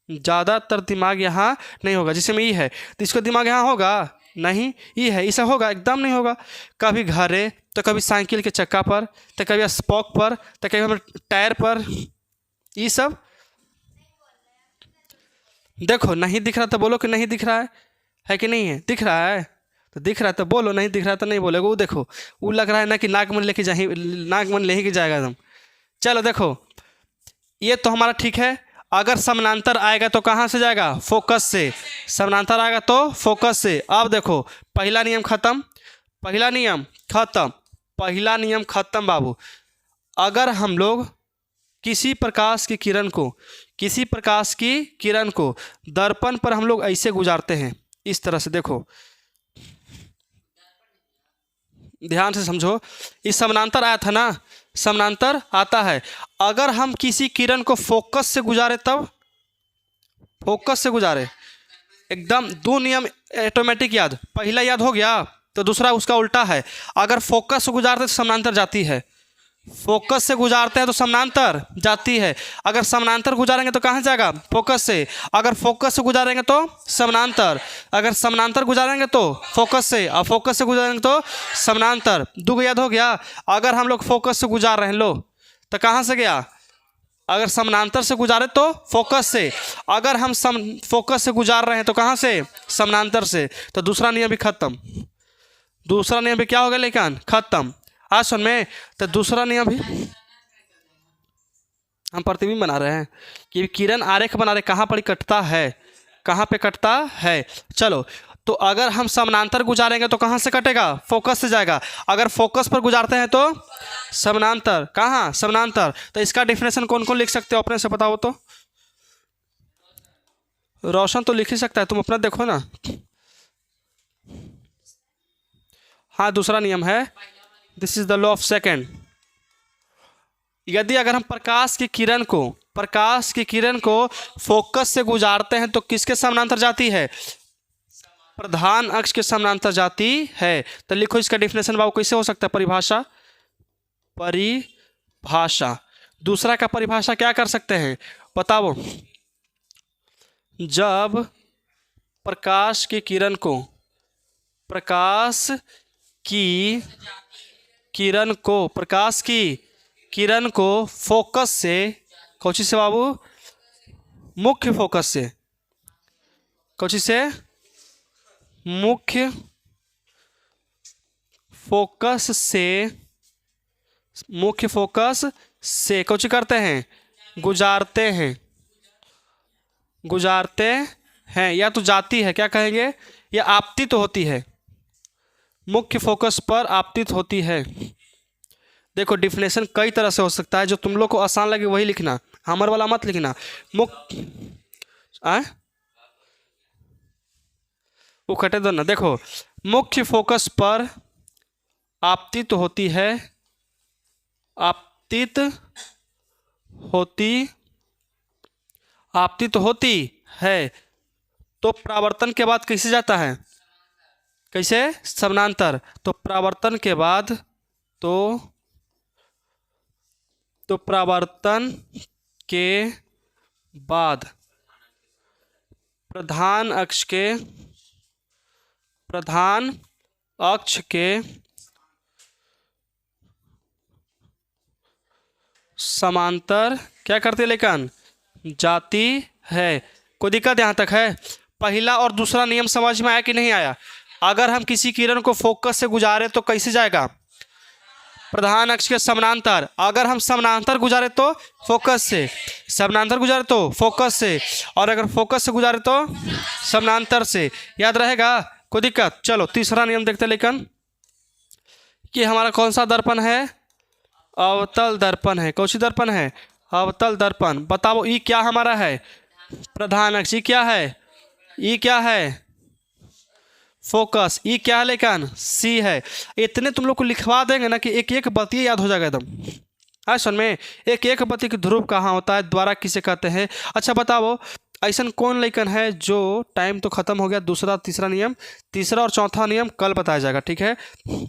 ज़्यादातर दिमाग यहाँ नहीं होगा। जैसे में ये है तो इसका दिमाग यहाँ होगा? नहीं, ई है, इससे होगा? एकदम नहीं होगा। कभी घरे तो कभी साइकिल के चक्का पर, तो कभी स्पोक पर, तो कभी हमारे टायर पर, ये सब। देखो नहीं दिख रहा तो बोलो कि नहीं दिख रहा है कि नहीं है? दिख रहा है तो दिख रहा है तो बोलो, नहीं दिख रहा तो नहीं बोलेगा। वो देखो, वो लग रहा है ना कि नाक मन लेके जाए, नाक मन ले ही जाएगा एकदम। चलो देखो, ये तो हमारा ठीक है। अगर समानांतर आएगा तो कहाँ से जाएगा? फोकस से। समानांतर आएगा तो फोकस से। अब देखो, पहला नियम खत्म, पहला नियम खत्म, पहला नियम खत्म बाबू। अगर हम लोग किसी प्रकाश की किरण को, किसी प्रकाश की किरण को दर्पण पर हम लोग ऐसे गुजारते हैं, इस तरह से, देखो ध्यान से समझो, इस समानांतर आया था ना, समानांतर आता है। अगर हम किसी किरण को फोकस से गुजारे, तब फोकस से गुजारे, एकदम दो नियम ऑटोमेटिक याद, पहला याद हो गया तो दूसरा उसका उल्टा है। अगर फोकस से गुजारते तो समानांतर जाती है, फोकस से गुजारते हैं तो समानांतर जाती है। अगर समानांतर गुजारेंगे तो कहाँ जाएगा? फोकस से। अगर फोकस से गुजारेंगे तो समानांतर, अगर समानांतर गुजारेंगे तो फोकस से, और फोकस से गुजारेंगे तो समानांतर। दो याद हो गया। अगर हम लोग फोकस से गुजार रहे हैं, लो तो कहाँ से गया? अगर समानांतर से गुजारे तो फोकस से, अगर हम फोकस से गुजार रहे हैं तो कहाँ से? समानांतर से। तो दूसरा नियम भी खत्म, दूसरा नियम भी क्या हो गया लेकिन? खत्म। आज सुन में, तो दूसरा नियम भी हम प्रतिबिंब बना रहे हैं कि किरण आरेख बना रहे, कहाँ पर कटता है, कहाँ पे कटता है। चलो, तो अगर हम समानांतर गुजारेंगे तो कहाँ से कटेगा? फोकस से जाएगा। अगर फोकस पर गुजारते हैं तो समानांतर, कहाँ? समानांतर। तो इसका डेफिनेशन कौन कौन लिख सकते हो अपने से बताओ तो? रोशन तो लिख ही सकता है, तुम अपना देखो ना। हाँ, दूसरा नियम है, this is the law of second. यदि अगर हम प्रकाश की किरण को, प्रकाश की किरण को फोकस से गुजारते हैं तो किसके समानांतर जाती है? प्रधान अक्ष के समानांतर जाती है। तो लिखो इसका डेफिनेशन बाबू, कैसे हो सकता है? परिभाषा, परिभाषा। दूसरा का परिभाषा क्या कर सकते हैं बताओ? जब प्रकाश की किरण को, प्रकाश की किरण को, प्रकाश की किरण को फोकस से, कौची से बाबू? मुख्य फोकस से, कौची से? मुख्य फोकस से, मुख्य फोकस से कौची करते हैं? गुजारते हैं, गुजारते हैं, या तो जाती है, क्या कहेंगे? या आपतित होती है, मुख्य फोकस पर आपतित होती है। देखो डिफिनेशन कई तरह से हो सकता है, जो तुम लोग को आसान लगे वही लिखना, हमर वाला मत लिखना। वो कटे दो ना। देखो, मुख्य फोकस पर आपतित होती है, आपतित होती, आपतित होती है, तो परावर्तन के बाद कैसे जाता है? कैसे? समानांतर। तो परावर्तन के बाद, तो परावर्तन के बाद प्रधान अक्ष के, प्रधान अक्ष के समांतर क्या करती है लेकिन? जाती है। कोई दिक्कत यहाँ तक है? पहला और दूसरा नियम समझ में आया कि नहीं आया? अगर हम किसी किरण को फोकस से गुजारे तो कैसे जाएगा? प्रधान अक्ष के समानांतर। अगर हम समानांतर गुजारे तो फोकस से, समानांतर गुजारे तो फोकस से, और अगर फोकस से गुजारे तो समानांतर से। याद रहेगा? कोई दिक्कत? चलो तीसरा नियम देखते हैं लेकिन, कि हमारा कौन सा दर्पण है? अवतल दर्पण है। कौन सी दर्पण है? अवतल दर्पण। बताओ ई क्या हमारा है? प्रधान अक्ष। ई क्या है? ई क्या है? फोकस। ई क्या है लेकिन? सी है। इतने तुम लोग को लिखवा देंगे ना कि एक एक बत्ती याद हो जाएगा एकदम। आज सुन में, एक एक बत्ती की ध्रुव कहाँ होता है, द्वारा किसे कहते हैं? अच्छा बताओ, ऐसा कौन लेकिन है जो, टाइम तो खत्म हो गया, दूसरा तीसरा नियम, तीसरा और चौथा नियम कल बताया जाएगा, ठीक है?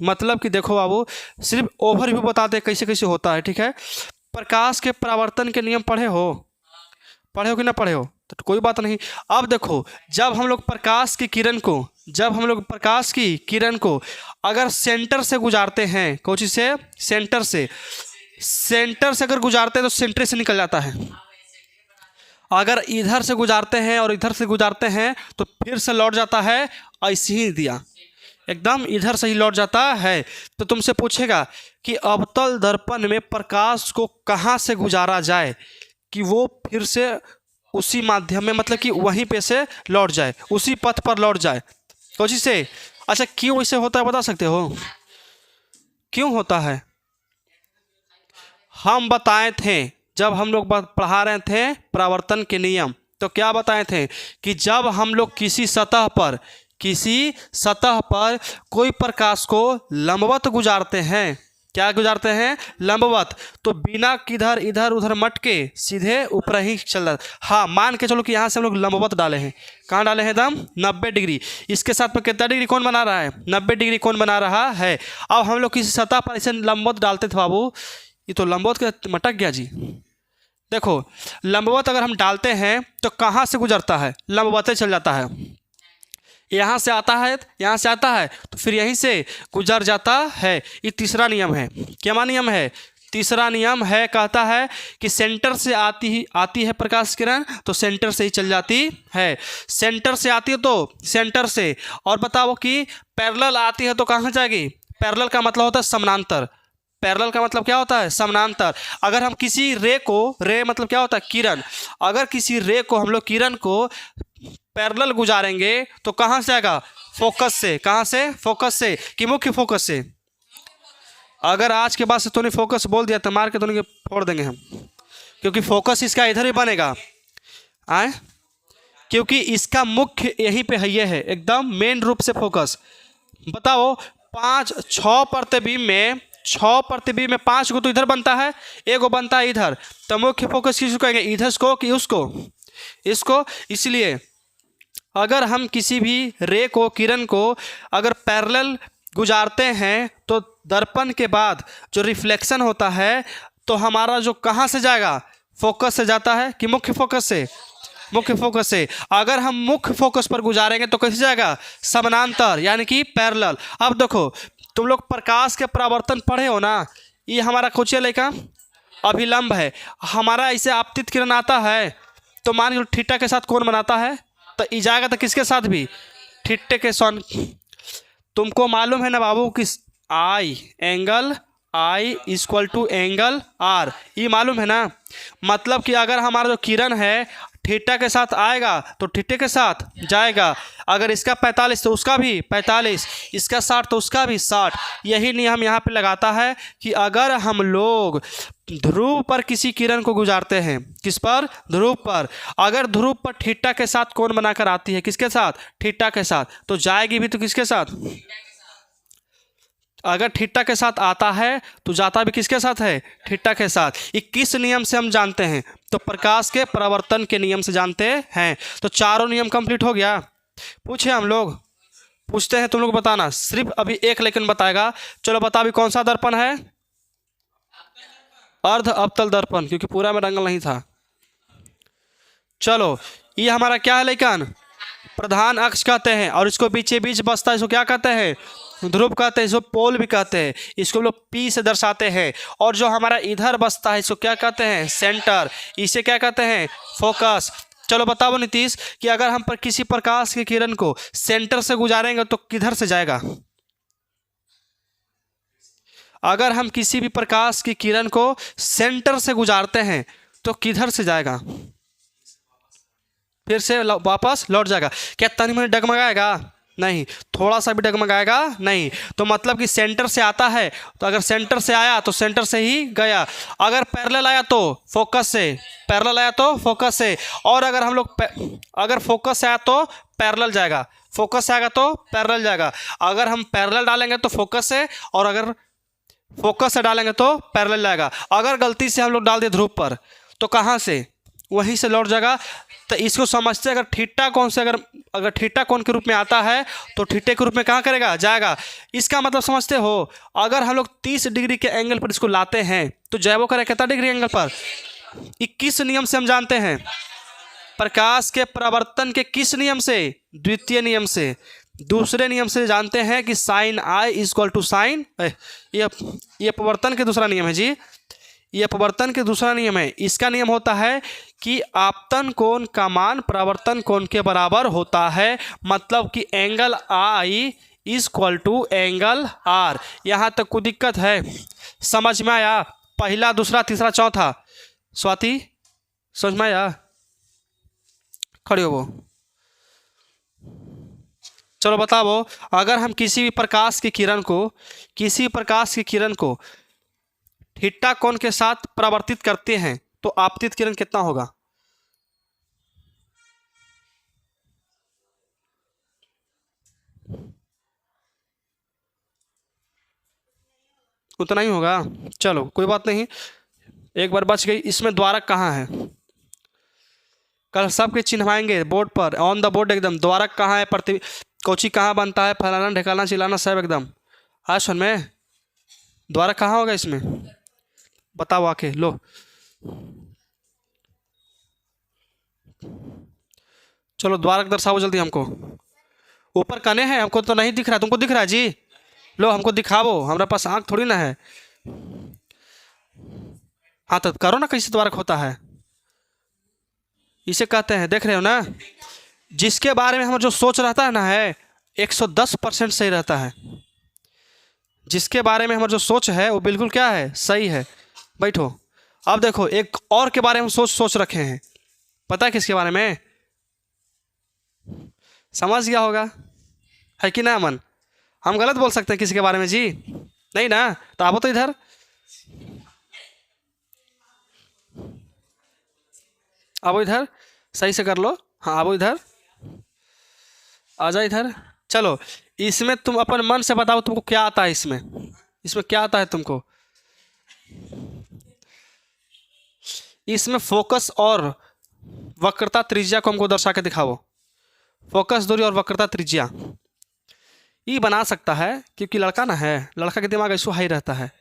मतलब कि देखो बाबू, सिर्फ ओवरव्यू बताते हैं कैसे कैसे होता है, ठीक है? प्रकाश के परावर्तन के नियम पढ़े हो? पढ़े हो कि ना पढ़े हो तो कोई बात नहीं। अब देखो, जब हम लोग प्रकाश की किरण को अगर सेंटर से गुजारते हैं, कौन चीज से, सेंटर से अगर गुजारते हैं तो सेंटर से निकल जाता है। अगर इधर से गुजारते हैं और इधर से गुजारते हैं तो फिर से लौट जाता है, ऐसे ही दिया एकदम इधर से ही लौट जाता है। तो तुमसे पूछेगा कि अवतल दर्पण में प्रकाश को कहाँ से गुजारा जाए कि वो फिर से उसी माध्यम में, मतलब कि वहीं पे से लौट जाए, उसी पथ पर लौट जाए, कोशिश से। अच्छा, क्यों ऐसे होता है बता सकते हो, क्यों होता है? हम बताए थे जब हम लोग पढ़ा रहे थे परावर्तन के नियम, तो क्या बताए थे कि जब हम लोग किसी सतह पर कोई प्रकाश को लंबवत गुजारते हैं, क्या गुजारते हैं, लंबवत, तो बिना किधर इधर उधर मटके सीधे ऊपर ही चल रहा। हाँ, मान के चलो कि यहाँ से हम लोग लंबवत डाले हैं, कहाँ डाले हैं, एकदम 90 डिग्री। इसके साथ में कितना डिग्री कौन बना रहा है, 90 डिग्री कौन बना रहा है। अब हम लोग किसी सतह पर ऐसे लंबवत डालते थे बाबू, ये तो लंबवत के मटक गया जी। देखो, लंबवत अगर हम डालते हैं तो कहाँ से गुजरता है, लंबवत चल जाता है, यहाँ से आता है, यहाँ से आता है तो फिर यहीं से गुजर जाता है। ये तीसरा नियम है। क्या नियम है, तीसरा नियम है, कहता है कि सेंटर से आती है प्रकाश किरण तो सेंटर से ही चल जाती है, सेंटर से आती है तो सेंटर से। और बताओ कि पैरेलल आती है तो कहाँ जाएगी, पैरेलल का मतलब होता है समानांतर, पैरेलल का मतलब क्या होता है, समानांतर। अगर हम किसी रे मतलब क्या होता है, किरण, अगर किसी रे को हम लोग किरण को पैरेलल गुजारेंगे तो कहाँ से आएगा, फोकस से, कहाँ से, फोकस से कि मुख्य फोकस से। अगर आज के बाद से तूने फोकस बोल दिया तो मार के तूने फोड़ देंगे हम, क्योंकि फोकस इसका इधर ही बनेगा आए, क्योंकि इसका मुख्य यहीं पे है, ये है एकदम मेन रूप से फोकस। बताओ 6 प्रतिबिंब में 5 को तो इधर बनता है, एक को बनता है इधर, तो मुख्य फोकस किसको कहेंगे, इधर को कि उसको, इसको। इसलिए अगर हम किसी भी रे को, किरण को अगर पैरेलल गुजारते हैं तो दर्पण के बाद जो रिफ्लेक्शन होता है तो हमारा जो कहाँ से जाएगा, फोकस से जाता है कि मुख्य फोकस से, मुख्य फोकस से। अगर हम मुख्य फोकस पर गुजारेंगे तो कैसे जाएगा, समानांतर यानी कि पैरेलल। अब देखो, तुम लोग प्रकाश के परावर्तन पढ़े हो ना, ये हमारा कोचिया लेखा अभिलंब है, हमारा इसे आपतित किरण आता है तो मान लो थीटा के साथ कौन बनाता है, तो ई जाएगा तो किसके साथ भी, थीटे के साथ। तुमको मालूम है ना बाबू कि angle I equal to angle R, ये मालूम है ना। मतलब कि अगर हमारा जो किरण है थीटा के साथ आएगा तो थीटे के साथ जाएगा, अगर इसका 45 तो उसका भी 45, इसका 60 तो उसका भी 60। यही नियम यहाँ पे लगाता है कि अगर हम लोग ध्रुव पर किसी किरण को गुजारते हैं, किस पर, ध्रुव पर, अगर ध्रुव पर थीटा के साथ कौन बनाकर आती है, किसके साथ, थीटा के साथ, तो जाएगी भी तो किसके साथ, अगर थीटा के साथ आता है तो जाता भी किसके साथ है, थीटा के साथ। ये किस नियम से हम जानते हैं, तो प्रकाश के परावर्तन के नियम से जानते हैं। तो चारों नियम कंप्लीट हो गया। पूछे हम लोग, पूछते हैं, तुम लोग बताना, सिर्फ अभी एक लेकिन बताएगा। चलो बता, अभी कौन सा दर्पण है, अर्ध अवतल दर्पण, क्योंकि पूरा में रंगल नहीं था। चलो, ये हमारा क्या है लेकिन, प्रधान अक्ष कहते हैं, और इसको बीचे बीच बसता है, इसको क्या कहते हैं, ध्रुव कहते हैं, इसको पोल भी कहते हैं, इसको लोग पी से दर्शाते हैं। और जो हमारा इधर बसता है इसको क्या कहते हैं, सेंटर, इसे क्या कहते हैं, फोकस। चलो बताओ नीतीश कि अगर हम पर किसी प्रकाश की किरण को सेंटर से गुजारेंगे तो किधर से जाएगा, अगर हम किसी भी प्रकाश की किरण को सेंटर से गुजारते हैं तो किधर से जाएगा, फिर से वापस लौट जाएगा। क्या तनी मनी डगमगाएगा, नहीं, थोड़ा सा भी डगमगाएगा नहीं। तो मतलब कि सेंटर से आता है तो अगर सेंटर से आया तो सेंटर से ही गया, अगर पैरेलल आया तो फोकस से, पैरेलल आया तो फोकस से, और अगर हम लोग अगर फोकस से आया तो पैरेलल जाएगा, फोकस से आएगा तो पैरेलल जाएगा। अगर हम पैरेलल डालेंगे तो फोकस से, और अगर फोकस से डालेंगे तो पैरेलल जाएगा। अगर गलती से हम लोग डाल दिए ध्रुव पर तो कहाँ से, वहीं से लौट जाएगा। तो इसको समझते, अगर थीटा कौन से, अगर थीटा कौन के रूप में आता है तो थीटे के रूप में कहाँ करेगा, जाएगा। इसका मतलब समझते हो, अगर हम लोग 30 डिग्री के एंगल पर इसको लाते हैं तो जय वो करे कितना डिग्री एंगल पर, 21 नियम से हम जानते हैं, प्रकाश के परावर्तन के किस नियम से? द्वितीय नियम से। दूसरे नियम से जानते हैं कि sine I is equal to sine, ये अपवर्तन के दूसरा नियम है जी, ये अपवर्तन के दूसरा नियम है। इसका नियम होता है कि आपतन कोण का मान परावर्तन कोण के बराबर होता है, मतलब कि angle I is equal to angle R. यहाँ तक कोई दिक्कत है? समझ में आया? पहला, दूसरा, तीसरा, चौथा। स्वाति समझ में आया? खड़े हो वो। चलो बताओ, अगर हम किसी भी प्रकाश की किरण को थीटा कोण के साथ परावर्तित करते हैं तो आपतित किरण कितना होगा? उतना ही होगा। चलो कोई बात नहीं, एक बार बच गई। इसमें द्वारक कहाँ है? कल सबके चिन्हवाएंगे बोर्ड पर, ऑन द बोर्ड एकदम। द्वारक कहाँ है? प्रति कोची कहाँ बनता है? फलाना ढेकाना चिलाना सब एकदम। आज सुन में द्वारक कहाँ होगा इसमें? बताओ आके लो। चलो द्वारक दर्शाओ जल्दी हमको। ऊपर कने हैं, हमको तो नहीं दिख रहा। तुमको दिख रहा है जी? लो हमको दिखाओ, हमारे पास आँख थोड़ी ना है। हाँ तो करो ना, कैसे द्वारक होता है इसे कहते हैं। देख रहे हो ना, जिसके बारे में हमारा जो सोच रहता है ना है 110% सही रहता है। जिसके बारे में हमारा जो सोच है वो बिल्कुल क्या है? सही है। बैठो। अब देखो, एक और के बारे में सोच रखे हैं। पता है किसके बारे में? समझ गया होगा, है कि ना अमन? हम गलत बोल सकते हैं किसी के बारे में जी? नहीं ना? तो आओ तो इधर, आओ इधर, सही से कर लो। हाँ आओ इधर, आ जाओ इधर। चलो इसमें तुम अपन मन से बताओ तुमको क्या आता है इसमें? इसमें क्या आता है तुमको? इसमें फोकस और वक्रता त्रिज्या को हमको दर्शा के दिखाओ। फोकस दूरी और वक्रता त्रिज्या ये बना सकता है क्योंकि लड़का ना है, लड़का के दिमाग ऐसा हाई रहता है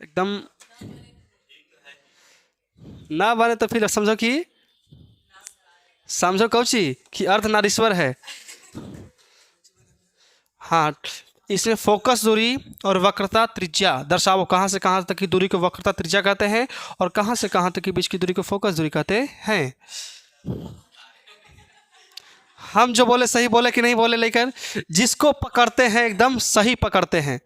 एकदम। ना बने तो फिर समझो कौची कि अर्धनारीश्वर है। हाँ, इसमें फोकस दूरी और वक्रता त्रिज्या दर्शाओ। कहाँ से कहाँ तक की दूरी को वक्रता त्रिज्या कहते हैं और कहाँ से कहाँ तक के बीच की दूरी को फोकस दूरी कहते हैं। हम जो बोले सही बोले कि नहीं बोले? लेकिन जिसको पकड़ते हैं एकदम सही पकड़ते हैं।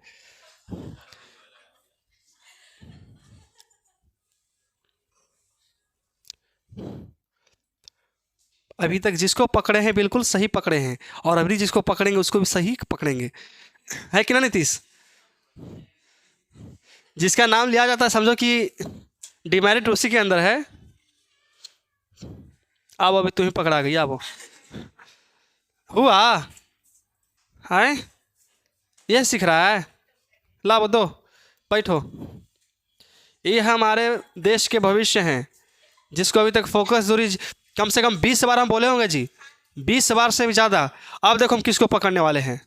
अभी तक जिसको पकड़े हैं बिल्कुल सही पकड़े हैं, और अभी जिसको पकड़ेंगे उसको भी सही पकड़ेंगे, है कि ना नीतीश? जिसका नाम लिया जाता है समझो कि डिमेरिट उसी के अंदर है। अब अभी तुम्हें पकड़ा गई। अब हुआ है, यह सीख रहा है। ला दो, बैठो। ये हमारे देश के भविष्य हैं, जिसको अभी तक फोकस दूरी कम से कम 20 बार हम बोले होंगे जी, 20 बार से भी ज़्यादा। अब देखो हम किसको पकड़ने वाले हैं।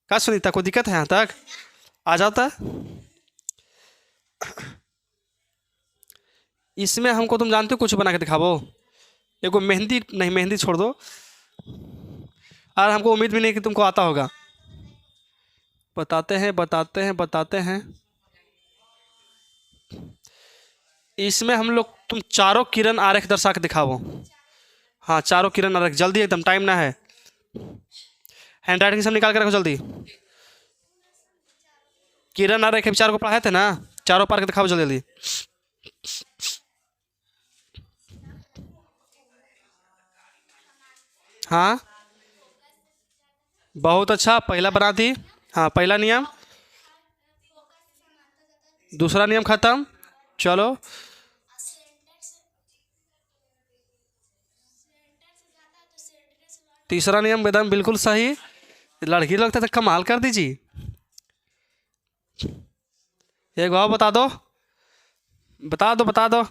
क्या सुनीता, कोई दिक्कत है यहाँ तक? आ जाता। इसमें हमको तुम जानते हो कुछ बना के दिखाओ। एगो मेहंदी, नहीं मेहंदी छोड़ दो, और हमको उम्मीद भी नहीं कि तुमको आता होगा। बताते हैं। इसमें हम लोग तुम चारों किरण आरेख दर्शा के दिखाओ। हाँ चारों किरण आरेख, जल्दी एकदम, टाइम ना है। हैंड राइटिंग सब निकाल के रखो जल्दी। किरण आरेख विचार को पढ़ाए थे ना, चारों पार के दिखाओ जल्दी जल्दी। हाँ बहुत अच्छा, पहला बना दी। हाँ पहला नियम, दूसरा नियम खत्म। चलो तीसरा नियम एकदम बिल्कुल सही। लड़की लगता तो कमाल कर दीजिए। एक और बता दो, बता दो।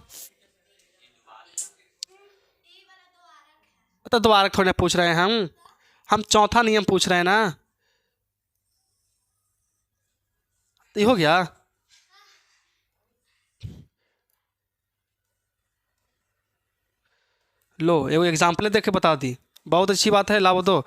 तो दोबारा थोड़ी ना पूछ रहे हैं हम चौथा नियम पूछ रहे हैं ना। तो ये हो गया। लो एगो एग्जाम्पल देख के बता दी, बहुत अच्छी बात है। लाओ दो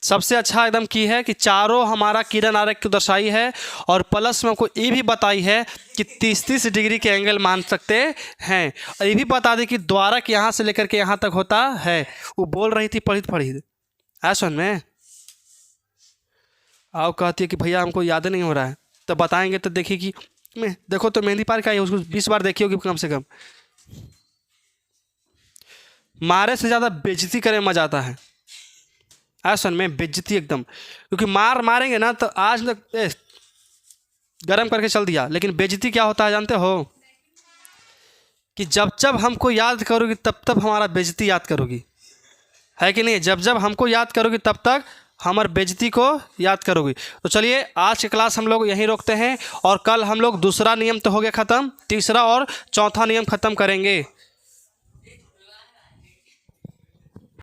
सबसे अच्छा एकदम की है कि चारों हमारा किरण आरेख को दर्शाई है और प्लस में हमको ये भी बताई है कि 30-30 डिग्री के एंगल मान सकते हैं। और ये भी बता दी कि द्वारक यहाँ से लेकर के यहाँ तक होता है। वो बोल रही थी पढ़ी है सुन में। आओ कहती है कि भैया हमको याद नहीं हो रहा है, तो बताएंगे तो देखिए कि मैं देखो तो मेहंदी पार का है, उसको 20 बार देखी होगी कम से कम। मारे से ज़्यादा बेइज्जती करे मजा आता है सुन में, बेइज्जती एकदम। क्योंकि मारेंगे ना तो आज तक गरम करके चल दिया, लेकिन बेइज्जती क्या होता है जानते हो? कि जब जब हमको याद करोगी तब तब हमारा बेइज्जती याद करोगी, है कि नहीं? जब जब हमको याद करोगी तब तक हमारे बेइज्जती को याद करोगी। तो चलिए आज की क्लास हम लोग यहीं रोकते हैं और कल हम लोग दूसरा नियम तो हो गया ख़त्म, तीसरा और चौथा नियम ख़त्म करेंगे।